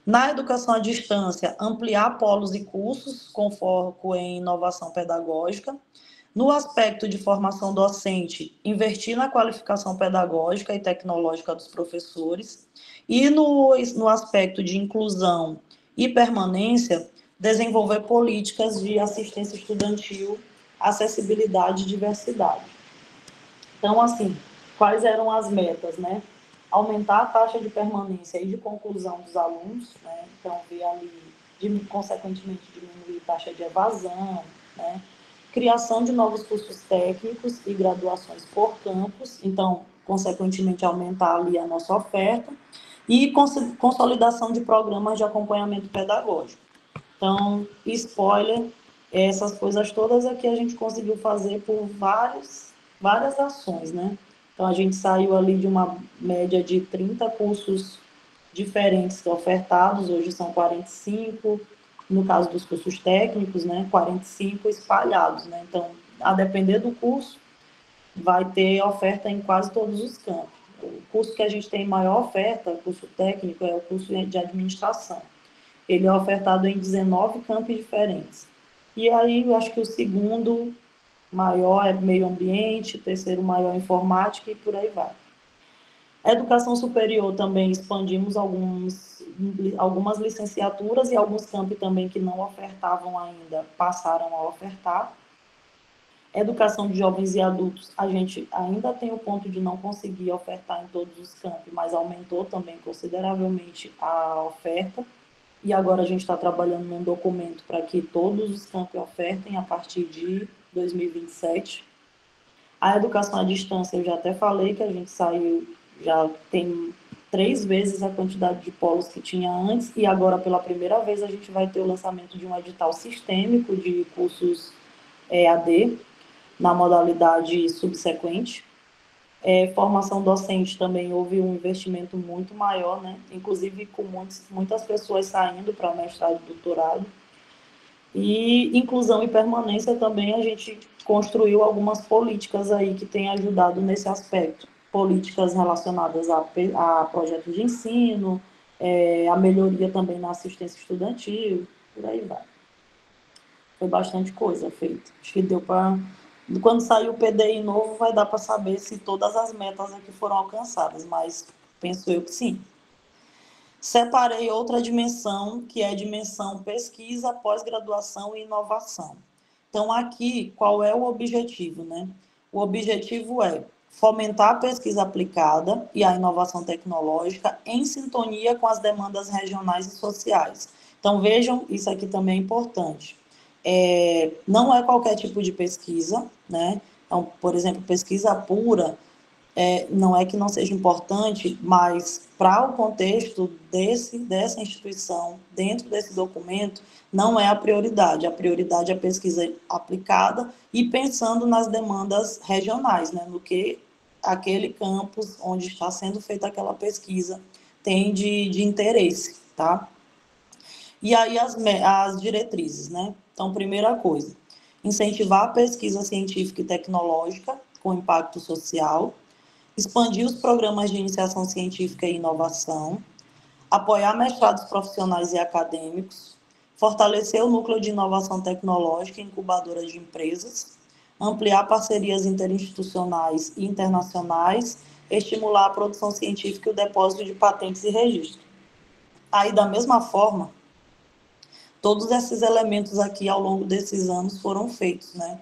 Na educação à distância, ampliar polos e cursos com foco em inovação pedagógica. No aspecto de formação docente, investir na qualificação pedagógica e tecnológica dos professores. E no aspecto de inclusão e permanência, desenvolver políticas de assistência estudantil, acessibilidade e diversidade. Então, assim, quais eram as metas, né? Aumentar a taxa de permanência e de conclusão dos alunos, né? Então, ver ali, consequentemente, diminuir a taxa de evasão, né? Criação de novos cursos técnicos e graduações por campus, então, consequentemente, aumentar ali a nossa oferta, e consolidação de programas de acompanhamento pedagógico. Então, spoiler, essas coisas todas aqui a gente conseguiu fazer por várias ações, né? Então, a gente saiu ali de uma média de 30 cursos diferentes ofertados, hoje são 45, no caso dos cursos técnicos, né? 45 espalhados, né? Então, a depender do curso, vai ter oferta em quase todos os campos. O curso que a gente tem maior oferta, o curso técnico, é o curso de administração. Ele é ofertado em 19 campos diferentes. E aí, eu acho que o segundo maior é meio ambiente, o terceiro maior é informática e por aí vai. A educação superior também expandimos algumas licenciaturas e alguns campos também que não ofertavam ainda passaram a ofertar. Educação de jovens e adultos, a gente ainda tem o ponto de não conseguir ofertar em todos os campos, mas aumentou também consideravelmente a oferta. E agora a gente está trabalhando num documento para que todos os campos ofertem a partir de 2027. A educação à distância, eu já até falei que a gente saiu, já tem 3 vezes a quantidade de polos que tinha antes, e agora, pela primeira vez, a gente vai ter o lançamento de um edital sistêmico de cursos EAD, na modalidade subsequente. Formação docente também houve um investimento muito maior, né? Inclusive com muitas pessoas saindo para mestrado e doutorado. E inclusão e permanência também a gente construiu algumas políticas aí que têm ajudado nesse aspecto. Políticas relacionadas a projetos de ensino, a melhoria também na assistência estudantil, por aí vai. Foi bastante coisa feita. Acho que deu para... Quando sair o PDI novo, vai dar para saber se todas as metas aqui foram alcançadas, mas penso eu que sim. Separei outra dimensão, que é a dimensão pesquisa, pós-graduação e inovação. Então, aqui, qual é o objetivo, né? O objetivo é fomentar a pesquisa aplicada e a inovação tecnológica em sintonia com as demandas regionais e sociais. Então, vejam, isso aqui também é importante. Não é qualquer tipo de pesquisa, né? Então, por exemplo, pesquisa pura, não é que não seja importante, mas para o contexto dessa instituição, dentro desse documento, não é a prioridade é a pesquisa aplicada e pensando nas demandas regionais, né? No que aquele campus onde está sendo feita aquela pesquisa tem de interesse, tá? E aí as diretrizes, né? Então, primeira coisa, incentivar a pesquisa científica e tecnológica com impacto social, expandir os programas de iniciação científica e inovação, apoiar mestrados profissionais e acadêmicos, fortalecer o núcleo de inovação tecnológica e incubadoras de empresas, ampliar parcerias interinstitucionais e internacionais, estimular a produção científica e o depósito de patentes e registros. Aí, da mesma forma, todos esses elementos aqui ao longo desses anos foram feitos, né?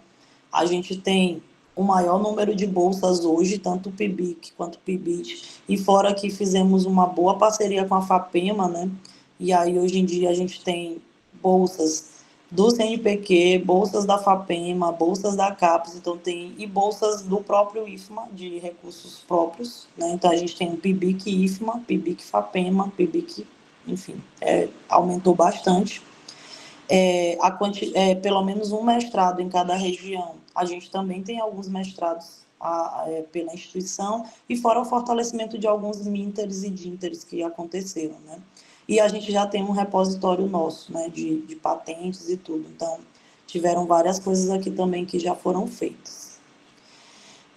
A gente tem o maior número de bolsas hoje, tanto o PIBIC quanto o PIBIT, e fora que fizemos uma boa parceria com a FAPEMA, né? E aí hoje em dia a gente tem bolsas do CNPq, bolsas da FAPEMA, bolsas da CAPES, então e bolsas do próprio IFMA, de recursos próprios, né? Então a gente tem o PIBIC IFMA, PIBIC FAPEMA, PIBIC, enfim, aumentou bastante. Pelo menos um mestrado em cada região. A gente também tem alguns mestrados pela instituição, e fora o fortalecimento de alguns MINTERs e DINTERs que aconteceram, né? E a gente já tem um repositório nosso, né, de patentes e tudo. Então, tiveram várias coisas aqui também que já foram feitas.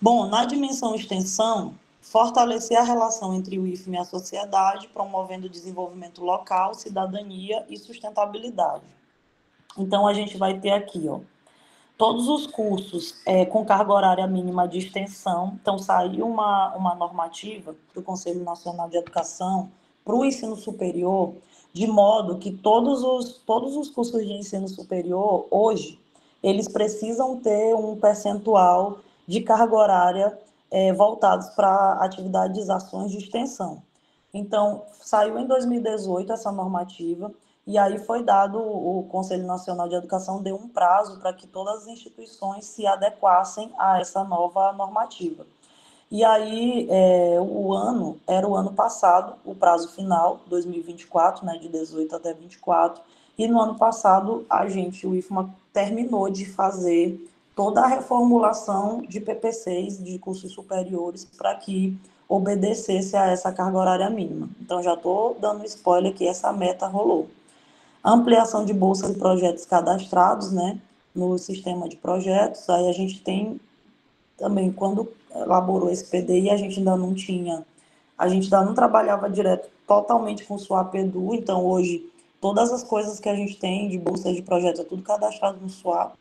Bom, na dimensão extensão, fortalecer a relação entre o IFMA e a sociedade, promovendo o desenvolvimento local, cidadania e sustentabilidade. Então, a gente vai ter aqui, todos os cursos com carga horária mínima de extensão. Então, saiu uma normativa do Conselho Nacional de Educação para o ensino superior, de modo que todos os cursos de ensino superior, hoje, eles precisam ter um percentual de carga horária voltados para atividades, ações de extensão. Então, saiu em 2018 essa normativa, e aí foi dado, o Conselho Nacional de Educação deu um prazo para que todas as instituições se adequassem a essa nova normativa. E aí, era o ano passado, o prazo final, 2024, né, de 18 até 24, e no ano passado, o IFMA terminou de fazer toda a reformulação de PPCs, de cursos superiores, para que obedecesse a essa carga horária mínima. Então, já estou dando spoiler que essa meta rolou. Ampliação de bolsas e projetos cadastrados, né, no sistema de projetos. Aí a gente tem também, quando elaborou esse PDI, a gente ainda não trabalhava direto totalmente com o SUAP Edu, então hoje todas as coisas que a gente tem de bolsas de projetos é tudo cadastrado no SUAP.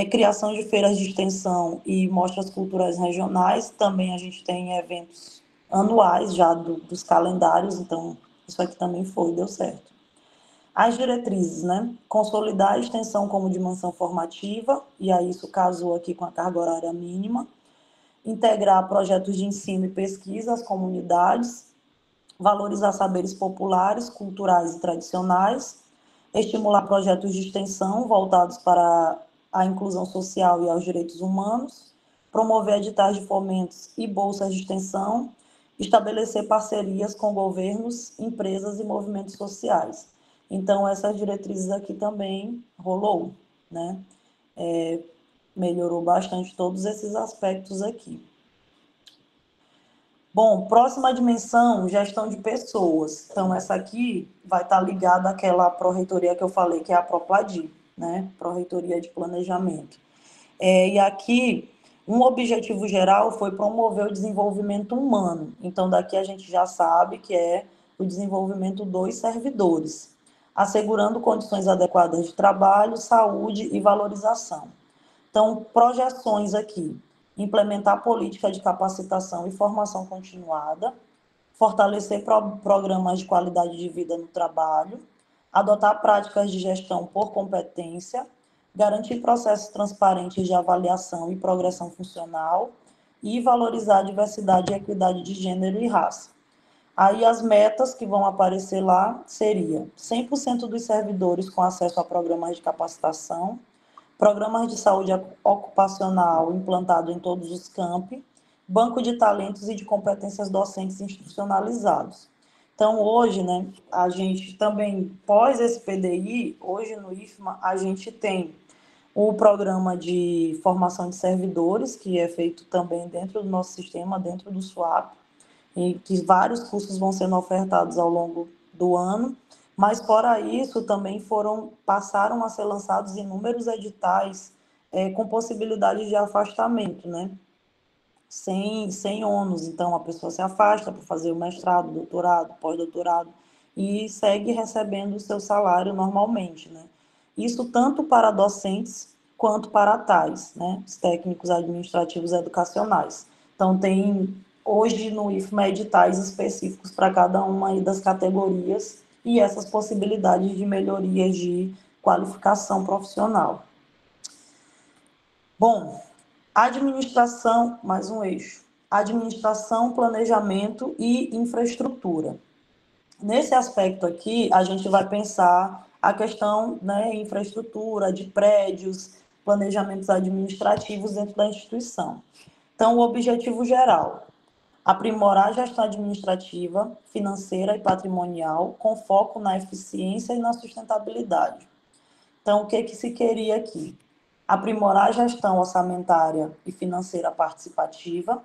Criação de feiras de extensão e mostras culturais regionais, também a gente tem eventos anuais já dos calendários, então isso aqui também deu certo. As diretrizes, né? Consolidar a extensão como dimensão formativa, e aí isso casou aqui com a carga horária mínima. Integrar projetos de ensino e pesquisa às comunidades. Valorizar saberes populares, culturais e tradicionais. Estimular projetos de extensão voltados para a inclusão social e aos direitos humanos. Promover editais de fomentos e bolsas de extensão. Estabelecer parcerias com governos, empresas e movimentos sociais. Então, essas diretrizes aqui também rolou, né? Melhorou bastante todos esses aspectos aqui. Bom, próxima dimensão, gestão de pessoas. Então, essa aqui vai estar ligada àquela pró-reitoria que eu falei, que é a Propladi, né? Pró-reitoria de Planejamento. E aqui, um objetivo geral foi promover o desenvolvimento humano. Então, daqui a gente já sabe que é o desenvolvimento dos servidores, assegurando condições adequadas de trabalho, saúde e valorização. Então, projeções aqui: implementar política de capacitação e formação continuada, fortalecer programas de qualidade de vida no trabalho, adotar práticas de gestão por competência, garantir processos transparentes de avaliação e progressão funcional e valorizar a diversidade e equidade de gênero e raça. Aí as metas que vão aparecer lá seria 100% dos servidores com acesso a programas de capacitação, programas de saúde ocupacional implantado em todos os campi, banco de talentos e de competências docentes institucionalizados. Então, hoje, né, a gente também, pós esse PDI, hoje no IFMA, a gente tem o programa de formação de servidores, que é feito também dentro do nosso sistema, dentro do SUAP, e que vários cursos vão sendo ofertados ao longo do ano, mas fora isso também passaram a ser lançados inúmeros editais com possibilidade de afastamento, né? Sem ônus. Então a pessoa se afasta para fazer o mestrado, doutorado, pós-doutorado e segue recebendo o seu salário normalmente, né? Isso tanto para docentes quanto para tais, né? Os técnicos administrativos educacionais. Então tem hoje no IFMA editais específicos para cada uma aí das categorias e essas possibilidades de melhorias de qualificação profissional. Bom, administração, mais um eixo. Administração, planejamento e infraestrutura. Nesse aspecto aqui, a gente vai pensar a questão, né, infraestrutura, de prédios, planejamentos administrativos dentro da instituição. Então, o objetivo geral: aprimorar a gestão administrativa, financeira e patrimonial, com foco na eficiência e na sustentabilidade. Então, o que se queria aqui? Aprimorar a gestão orçamentária e financeira participativa,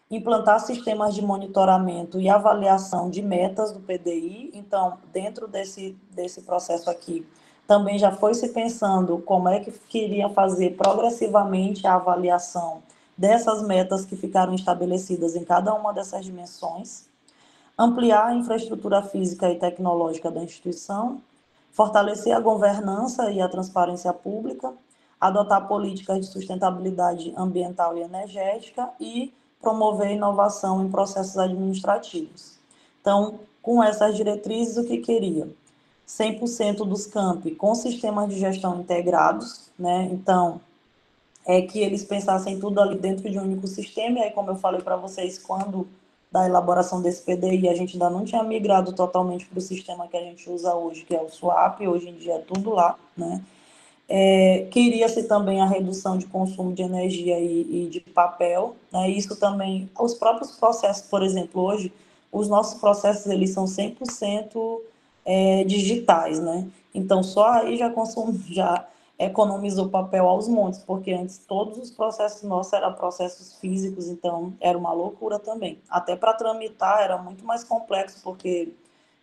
implantar sistemas de monitoramento e avaliação de metas do PDI. Então, dentro desse processo aqui, também já foi se pensando como é que queria fazer progressivamente a avaliação dessas metas que ficaram estabelecidas em cada uma dessas dimensões, ampliar a infraestrutura física e tecnológica da instituição, fortalecer a governança e a transparência pública, adotar políticas de sustentabilidade ambiental e energética e promover inovação em processos administrativos. Então, com essas diretrizes, o que queria? 100% dos campi com sistemas de gestão integrados, né? Então, que eles pensassem tudo ali dentro de um único sistema, e aí, como eu falei para vocês, quando da elaboração desse PDI, a gente ainda não tinha migrado totalmente para o sistema que a gente usa hoje, que é o SWAP, hoje em dia é tudo lá, né? Queria-se também a redução de consumo de energia e de papel, né? Isso também, os próprios processos, por exemplo, hoje, os nossos processos, eles são 100% digitais, né? Então, só aí já economizou papel aos montes, porque antes todos os processos nossos eram processos físicos, então era uma loucura também. Até para tramitar era muito mais complexo, porque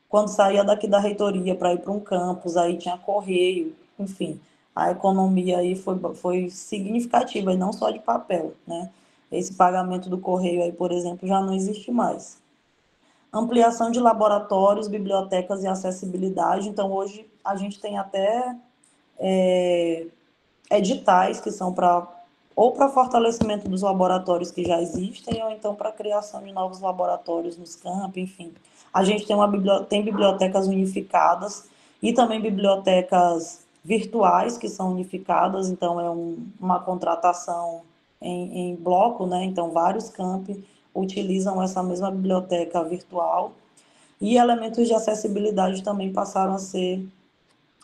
quando saía daqui da reitoria para ir para um campus, aí tinha correio, enfim, a economia aí foi significativa, e não só de papel, né? Esse pagamento do correio aí, por exemplo, já não existe mais. Ampliação de laboratórios, bibliotecas e acessibilidade. Então, hoje a gente tem até editais que são ou para fortalecimento dos laboratórios que já existem, ou então para a criação de novos laboratórios nos campi, enfim. A gente tem bibliotecas unificadas e também bibliotecas virtuais que são unificadas, então é uma contratação em bloco, né? Então vários campi utilizam essa mesma biblioteca virtual, e elementos de acessibilidade também passaram a ser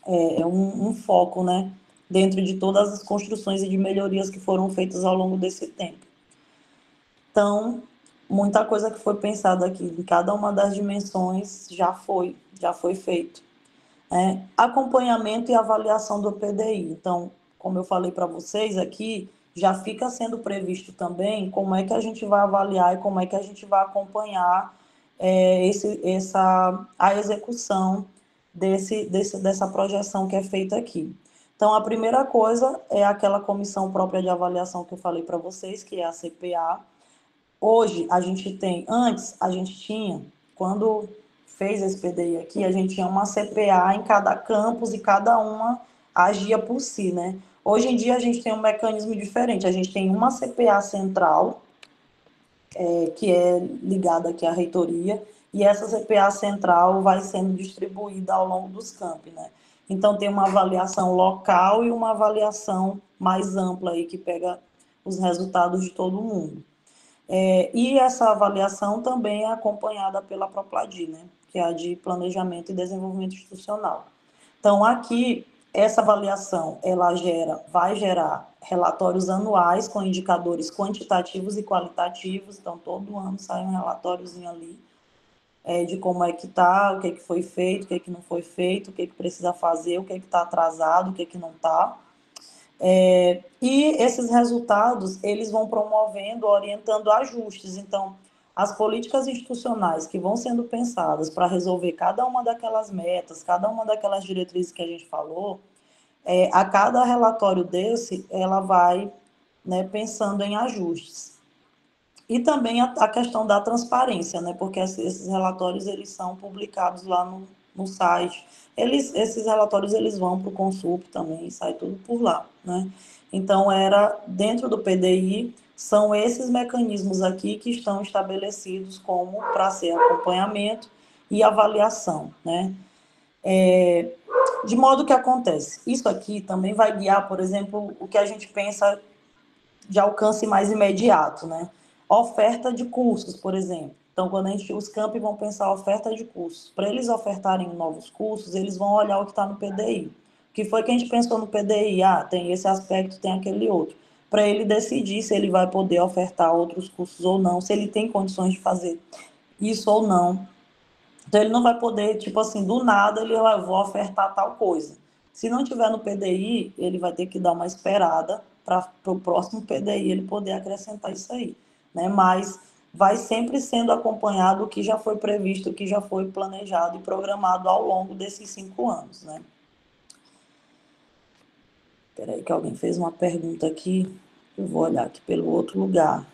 um foco, né, dentro de todas as construções e de melhorias que foram feitas ao longo desse tempo. Então, muita coisa que foi pensada aqui, em cada uma das dimensões já foi feito. Acompanhamento e avaliação do PDI. Então, como eu falei para vocês aqui, já fica sendo previsto também como é que a gente vai avaliar e como é que a gente vai acompanhar a execução dessa projeção que é feita aqui. Então, a primeira coisa é aquela comissão própria de avaliação que eu falei para vocês, que é a CPA. Hoje, antes a gente tinha, quando fez esse PDI aqui, a gente tinha uma CPA em cada campus e cada uma agia por si, né? Hoje em dia, a gente tem um mecanismo diferente. A gente tem uma CPA central, que é ligada aqui à reitoria, e essa CPA central vai sendo distribuída ao longo dos campi, né? Então, tem uma avaliação local e uma avaliação mais ampla aí, que pega os resultados de todo mundo. E essa avaliação também é acompanhada pela Propladi, né? Que é a de Planejamento e Desenvolvimento Institucional. Então, aqui, essa avaliação, vai gerar relatórios anuais com indicadores quantitativos e qualitativos. Então, todo ano sai um relatóriozinho ali de como é que está, o que é que foi feito, o que é que não foi feito, o que é que precisa fazer, o que é que está atrasado, o que é que não está. E esses resultados, eles vão promovendo, orientando ajustes. Então, as políticas institucionais que vão sendo pensadas para resolver cada uma daquelas metas, cada uma daquelas diretrizes que a gente falou, a cada relatório desse, ela vai, né, pensando em ajustes. E também a questão da transparência, né, porque esses relatórios, eles são publicados lá no site. Esses relatórios, eles vão para o Consulp também, sai tudo por lá, né? Então, dentro do PDI, são esses mecanismos aqui que estão estabelecidos como para ser acompanhamento e avaliação, né? De modo que acontece, isso aqui também vai guiar, por exemplo, o que a gente pensa de alcance mais imediato, né? Oferta de cursos, por exemplo. Então, quando os campi vão pensar a oferta de cursos, para eles ofertarem novos cursos, eles vão olhar o que está no PDI. O que foi que a gente pensou no PDI? Tem esse aspecto, tem aquele outro. Para ele decidir se ele vai poder ofertar outros cursos ou não, se ele tem condições de fazer isso ou não. Então, ele não vai poder, tipo assim, do nada, ele vai, vou ofertar tal coisa. Se não tiver no PDI, ele vai ter que dar uma esperada para o próximo PDI ele poder acrescentar isso aí, né? Mas vai sempre sendo acompanhado o que já foi previsto, o que já foi planejado e programado ao longo desses 5 anos, né? Espera aí que alguém fez uma pergunta aqui, eu vou olhar aqui pelo outro lugar.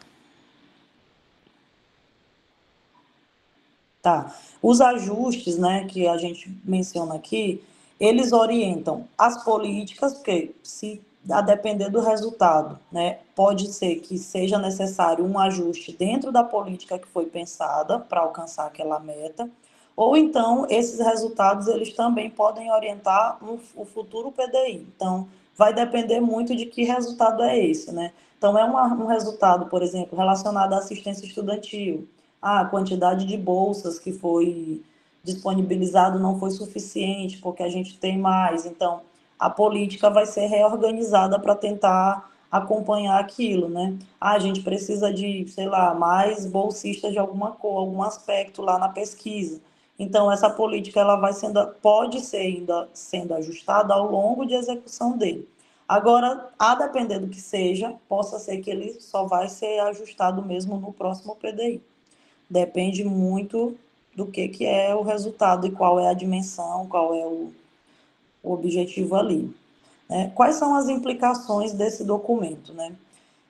Tá. Os ajustes, né, que a gente menciona aqui, eles orientam as políticas, porque se a depender do resultado, né? Pode ser que seja necessário um ajuste dentro da política que foi pensada para alcançar aquela meta, ou então esses resultados eles também podem orientar o futuro PDI. Então, vai depender muito de que resultado é esse, né? Então, é um resultado, por exemplo, relacionado à assistência estudantil, a quantidade de bolsas que foi disponibilizado não foi suficiente, porque a gente tem mais, então a política vai ser reorganizada para tentar acompanhar aquilo, né? Ah, a gente precisa de, sei lá, mais bolsistas de alguma cor, algum aspecto lá na pesquisa. Então, essa política ela vai sendo, pode ser ainda sendo ajustada ao longo de execução dele. Agora, a depender do que seja, possa ser que ele só vai ser ajustado mesmo no próximo PDI. Depende muito do que é o resultado e qual é a dimensão, qual é o objetivo ali. Né? Quais são as implicações desse documento, né?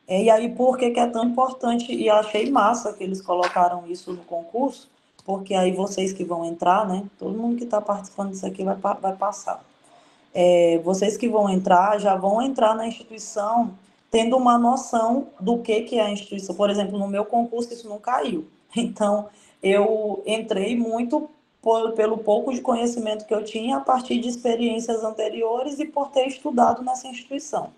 E aí, por que é tão importante? E achei massa que eles colocaram isso no concurso, porque aí vocês que vão entrar, né? Todo mundo que está participando disso aqui vai passar. Vocês que vão entrar, já vão entrar na instituição tendo uma noção do que é a instituição. Por exemplo, no meu concurso isso não caiu. Então, eu entrei muito pelo pouco de conhecimento que eu tinha a partir de experiências anteriores e por ter estudado nessa instituição.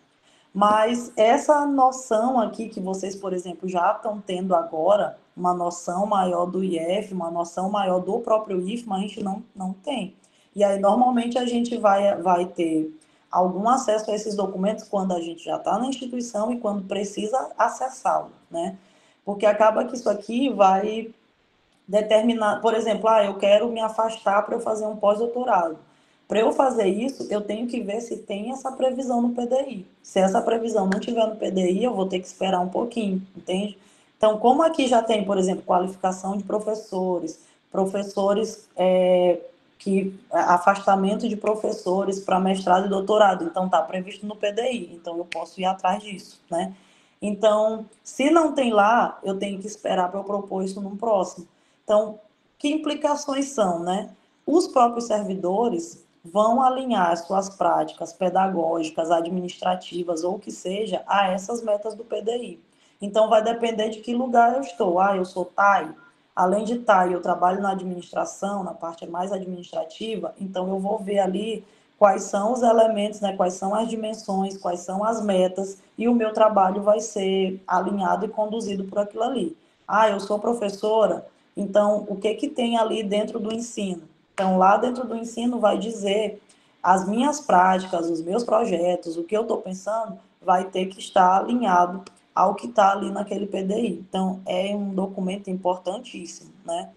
Mas essa noção aqui que vocês, por exemplo, já estão tendo agora, uma noção maior do IF, uma noção maior do próprio IFMA, a gente não tem. E aí, normalmente, a gente vai ter algum acesso a esses documentos quando a gente já está na instituição e quando precisa acessá-lo, né? Porque acaba que isso aqui vai determinar, por exemplo, eu quero me afastar para eu fazer um pós-doutorado. Para eu fazer isso, eu tenho que ver se tem essa previsão no PDI. Se essa previsão não tiver no PDI, eu vou ter que esperar um pouquinho, entende? Então, como aqui já tem, por exemplo, qualificação de professores, afastamento de professores para mestrado e doutorado, então está previsto no PDI, então eu posso ir atrás disso, né? Então, se não tem lá, eu tenho que esperar para eu propor isso num próximo. Então, que implicações são, né? Os próprios servidores vão alinhar as suas práticas pedagógicas, administrativas ou o que seja a essas metas do PDI. Então, vai depender de que lugar eu estou. Eu sou TAI. Além de TAI, eu trabalho na administração, na parte mais administrativa, então eu vou ver ali quais são os elementos, né, quais são as dimensões, quais são as metas, e o meu trabalho vai ser alinhado e conduzido por aquilo ali. Eu sou professora, então o que tem ali dentro do ensino? Então, lá dentro do ensino vai dizer as minhas práticas, os meus projetos, o que eu estou pensando, vai ter que estar alinhado ao que está ali naquele PDI. Então, é um documento importantíssimo, né?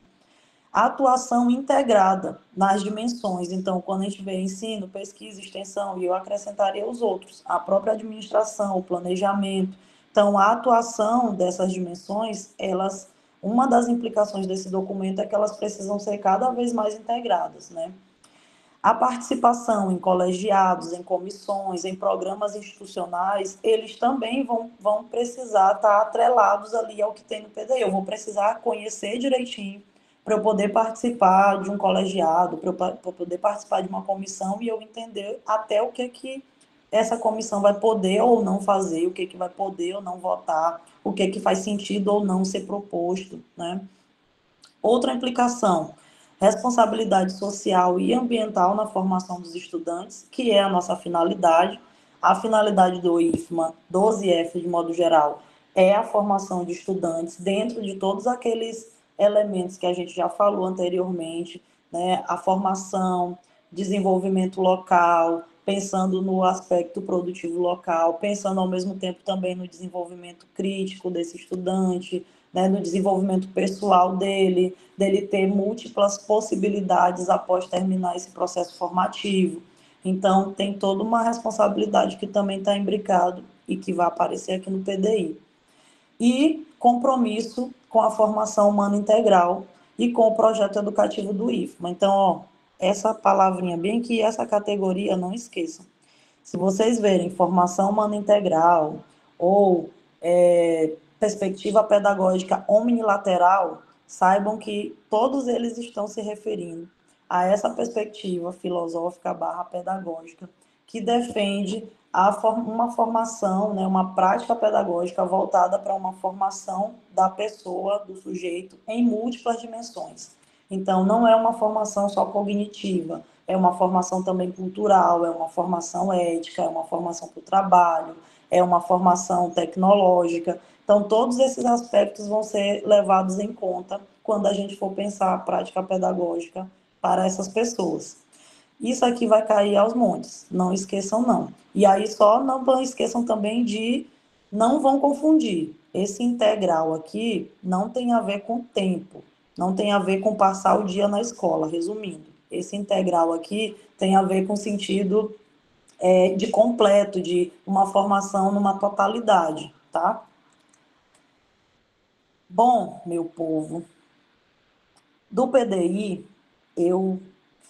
A atuação integrada nas dimensões. Então, quando a gente vê ensino, pesquisa, extensão, e eu acrescentaria os outros, a própria administração, o planejamento. Então, a atuação dessas dimensões, uma das implicações desse documento é que elas precisam ser cada vez mais integradas, né? A participação em colegiados, em comissões, em programas institucionais, eles também vão precisar estar atrelados ali ao que tem no PDI. Eu vou precisar conhecer direitinho para eu poder participar de um colegiado, para eu poder participar de uma comissão e eu entender até o que essa comissão vai poder ou não fazer, o que vai poder ou não votar, o que faz sentido ou não ser proposto, né? Outra implicação, responsabilidade social e ambiental na formação dos estudantes, que é a nossa finalidade. A finalidade do IFMA, do IF de modo geral, é a formação de estudantes dentro de todos aqueles elementos que a gente já falou anteriormente, né? A formação, desenvolvimento local, pensando no aspecto produtivo local, pensando ao mesmo tempo também no desenvolvimento crítico desse estudante, né, no desenvolvimento pessoal dele ter múltiplas possibilidades após terminar esse processo formativo. Então, tem toda uma responsabilidade que também está imbricado e que vai aparecer aqui no PDI. E compromisso com a formação humana integral e com o projeto educativo do IFMA. Então, essa palavrinha bem aqui, essa categoria, não esqueçam. Se vocês verem formação humana integral ou perspectiva pedagógica omnilateral, saibam que todos eles estão se referindo a essa perspectiva filosófica / pedagógica que defende uma formação, né, uma prática pedagógica voltada para uma formação da pessoa, do sujeito, em múltiplas dimensões. Então, não é uma formação só cognitiva, é uma formação também cultural, é uma formação ética, é uma formação para o trabalho, é uma formação tecnológica. Então, todos esses aspectos vão ser levados em conta quando a gente for pensar a prática pedagógica para essas pessoas. Isso aqui vai cair aos montes, não esqueçam não. E aí só não esqueçam também não vão confundir, esse integral aqui não tem a ver com tempo, não tem a ver com passar o dia na escola, resumindo. Esse integral aqui tem a ver com sentido de completo, de uma formação numa totalidade, tá? Bom, meu povo, do PDI, eu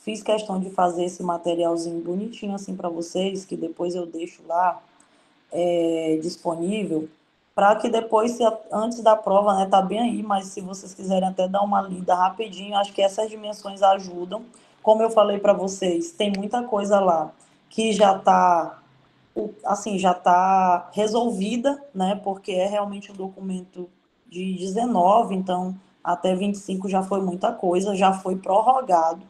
fiz questão de fazer esse materialzinho bonitinho assim para vocês, que depois eu deixo lá disponível, para que depois, antes da prova, né, tá bem aí, mas se vocês quiserem até dar uma lida rapidinho, acho que essas dimensões ajudam. Como eu falei para vocês, tem muita coisa lá que já está assim, já está resolvida, né, porque é realmente um documento de 19, então até 25 já foi muita coisa, já foi prorrogado,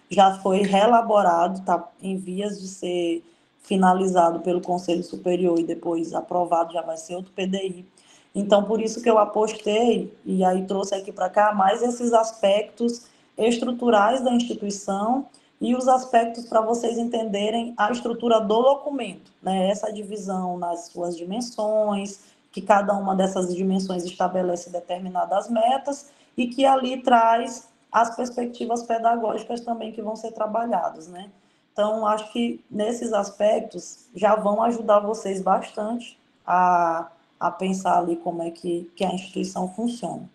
já foi reelaborado, está em vias de ser finalizado pelo Conselho Superior e depois aprovado, já vai ser outro PDI. Então, por isso que eu apostei, e aí trouxe aqui para cá, mais esses aspectos estruturais da instituição e os aspectos para vocês entenderem a estrutura do documento, né? Essa divisão nas suas dimensões, que cada uma dessas dimensões estabelece determinadas metas e que ali traz as perspectivas pedagógicas também que vão ser trabalhadas, né? Então, acho que nesses aspectos já vão ajudar vocês bastante a pensar ali como é que a instituição funciona.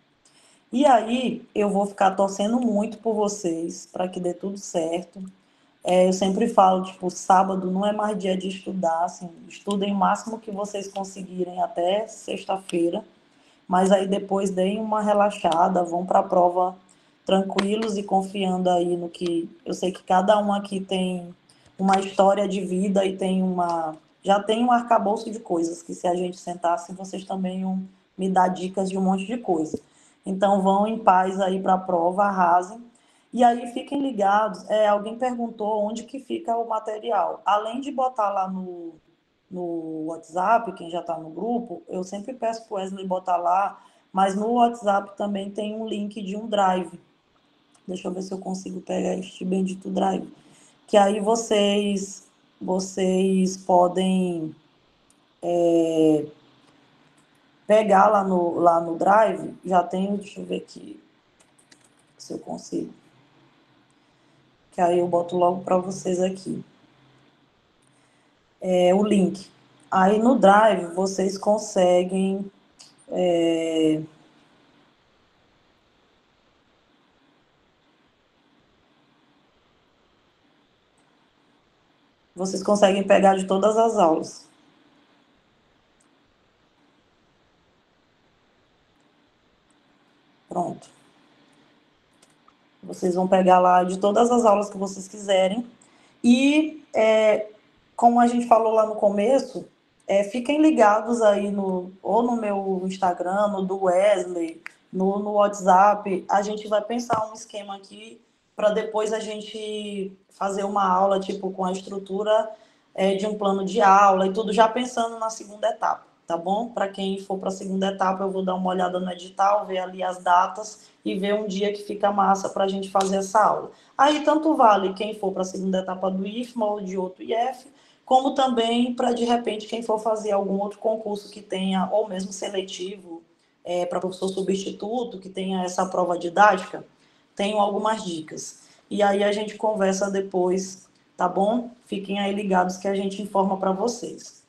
E aí, eu vou ficar torcendo muito por vocês, para que dê tudo certo. Eu sempre falo, tipo, sábado não é mais dia de estudar, assim, estudem o máximo que vocês conseguirem até sexta-feira, mas aí depois deem uma relaxada, vão para a prova tranquilos e confiando aí no que... Eu sei que cada um aqui tem uma história de vida e já tem um arcabouço de coisas, que se a gente sentasse, vocês também iam me dar dicas de um monte de coisa. Então, vão em paz aí para a prova, arrasem. E aí, fiquem ligados. Alguém perguntou onde que fica o material. Além de botar lá no WhatsApp, quem já está no grupo, eu sempre peço para o Wesley botar lá, mas no WhatsApp também tem um link de um drive. Deixa eu ver se eu consigo pegar este bendito drive. Que aí vocês podem pegar lá no drive. Já tenho, deixa eu ver aqui se eu consigo. Que aí eu boto logo para vocês aqui. O link. Aí no Drive vocês conseguem pegar de todas as aulas. Pronto. Vocês vão pegar lá de todas as aulas que vocês quiserem. E, como a gente falou lá no começo, fiquem ligados aí ou no meu Instagram, no do Wesley, no WhatsApp. A gente vai pensar um esquema aqui para depois a gente fazer uma aula, tipo, com a estrutura de um plano de aula e tudo, já pensando na segunda etapa, tá bom? Para quem for para a segunda etapa, eu vou dar uma olhada no edital, ver ali as datas e ver um dia que fica massa para a gente fazer essa aula. Aí, tanto vale quem for para a segunda etapa do IFMA ou de outro IF, como também para, de repente, quem for fazer algum outro concurso que tenha, ou mesmo seletivo, para professor substituto, que tenha essa prova didática, tenho algumas dicas. E aí a gente conversa depois, tá bom? Fiquem aí ligados que a gente informa para vocês.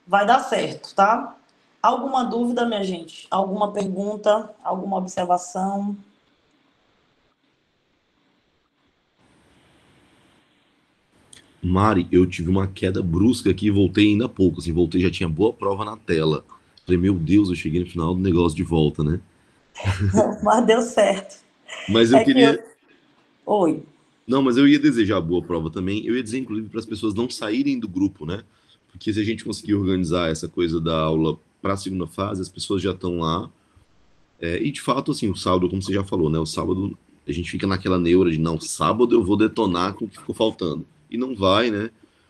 Vai dar certo, tá? Alguma dúvida, minha gente? Alguma pergunta? Alguma observação? Mari, eu tive uma queda brusca aqui e voltei ainda há pouco. Assim, voltei, já tinha boa prova na tela. Falei, meu Deus, eu cheguei no final do negócio de volta, né? Mas deu certo. Mas eu queria... Oi. Não, mas eu ia desejar boa prova também. Eu ia dizer, inclusive, para as pessoas não saírem do grupo, né? Porque se a gente conseguir organizar essa coisa da aula para a segunda fase, as pessoas já estão lá. E, de fato, assim, o sábado, como você já falou, né? O sábado a gente fica naquela neura de, não, sábado eu vou detonar com o que ficou faltando. E não vai, né?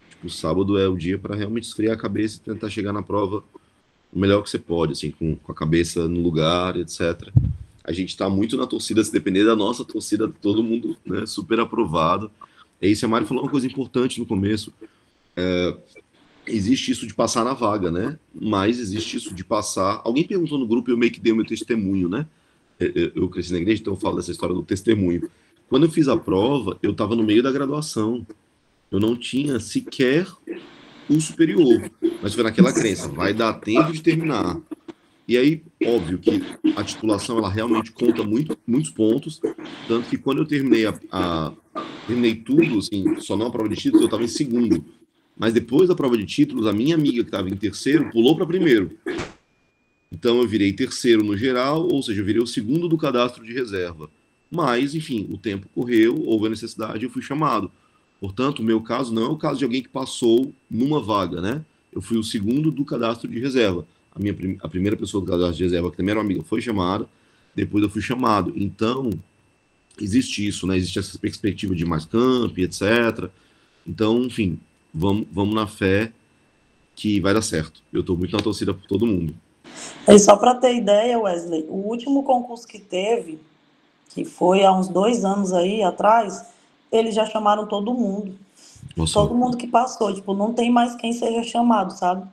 Tipo, o sábado é o dia para realmente esfriar a cabeça e tentar chegar na prova o melhor que você pode, assim, com a cabeça no lugar, etc. A gente está muito na torcida, se depender da nossa torcida, todo mundo, né, super aprovado. E aí, a Mari falou uma coisa importante no começo. Existe isso de passar na vaga, né? Mas existe isso de passar. Alguém perguntou no grupo, eu meio que dei o meu testemunho, né? Eu cresci na igreja, então eu falo dessa história do testemunho. Quando eu fiz a prova, eu estava no meio da graduação. Eu não tinha sequer o superior. Mas foi naquela crença, vai dar tempo de terminar. E aí, óbvio que a titulação, ela realmente conta muitos pontos, tanto que quando eu terminei tudo, assim, só não a prova de títulos, eu estava em segundo. Mas depois da prova de títulos, a minha amiga que estava em terceiro pulou para primeiro. Então eu virei terceiro no geral, ou seja, eu virei o segundo do cadastro de reserva. Mas, enfim, o tempo correu, houve a necessidade, eu fui chamado. Portanto, o meu caso não é o caso de alguém que passou numa vaga, né? Eu fui o segundo do cadastro de reserva. A primeira pessoa do cadastro de reserva, que também era uma amiga, foi chamada, depois eu fui chamado. Então, existe isso, né? Existe essa perspectiva de mais camp, etc. Então, enfim, vamos na fé que vai dar certo. Eu estou muito na torcida por todo mundo. E só para ter ideia, Wesley, o último concurso que teve, que foi há uns 2 anos aí atrás, eles já chamaram todo mundo. Nossa. Todo mundo que passou, tipo, não tem mais quem seja chamado, sabe?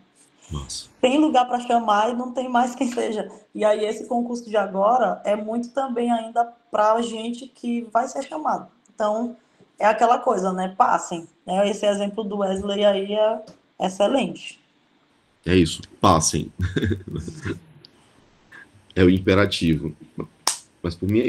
Nossa. Tem lugar para chamar e não tem mais quem seja. E aí esse concurso de agora é muito também ainda para gente que vai ser chamado. Então, é aquela coisa, né? Passem. Né? Esse exemplo do Wesley aí é excelente. É isso, passem. É o imperativo. Mas por mim é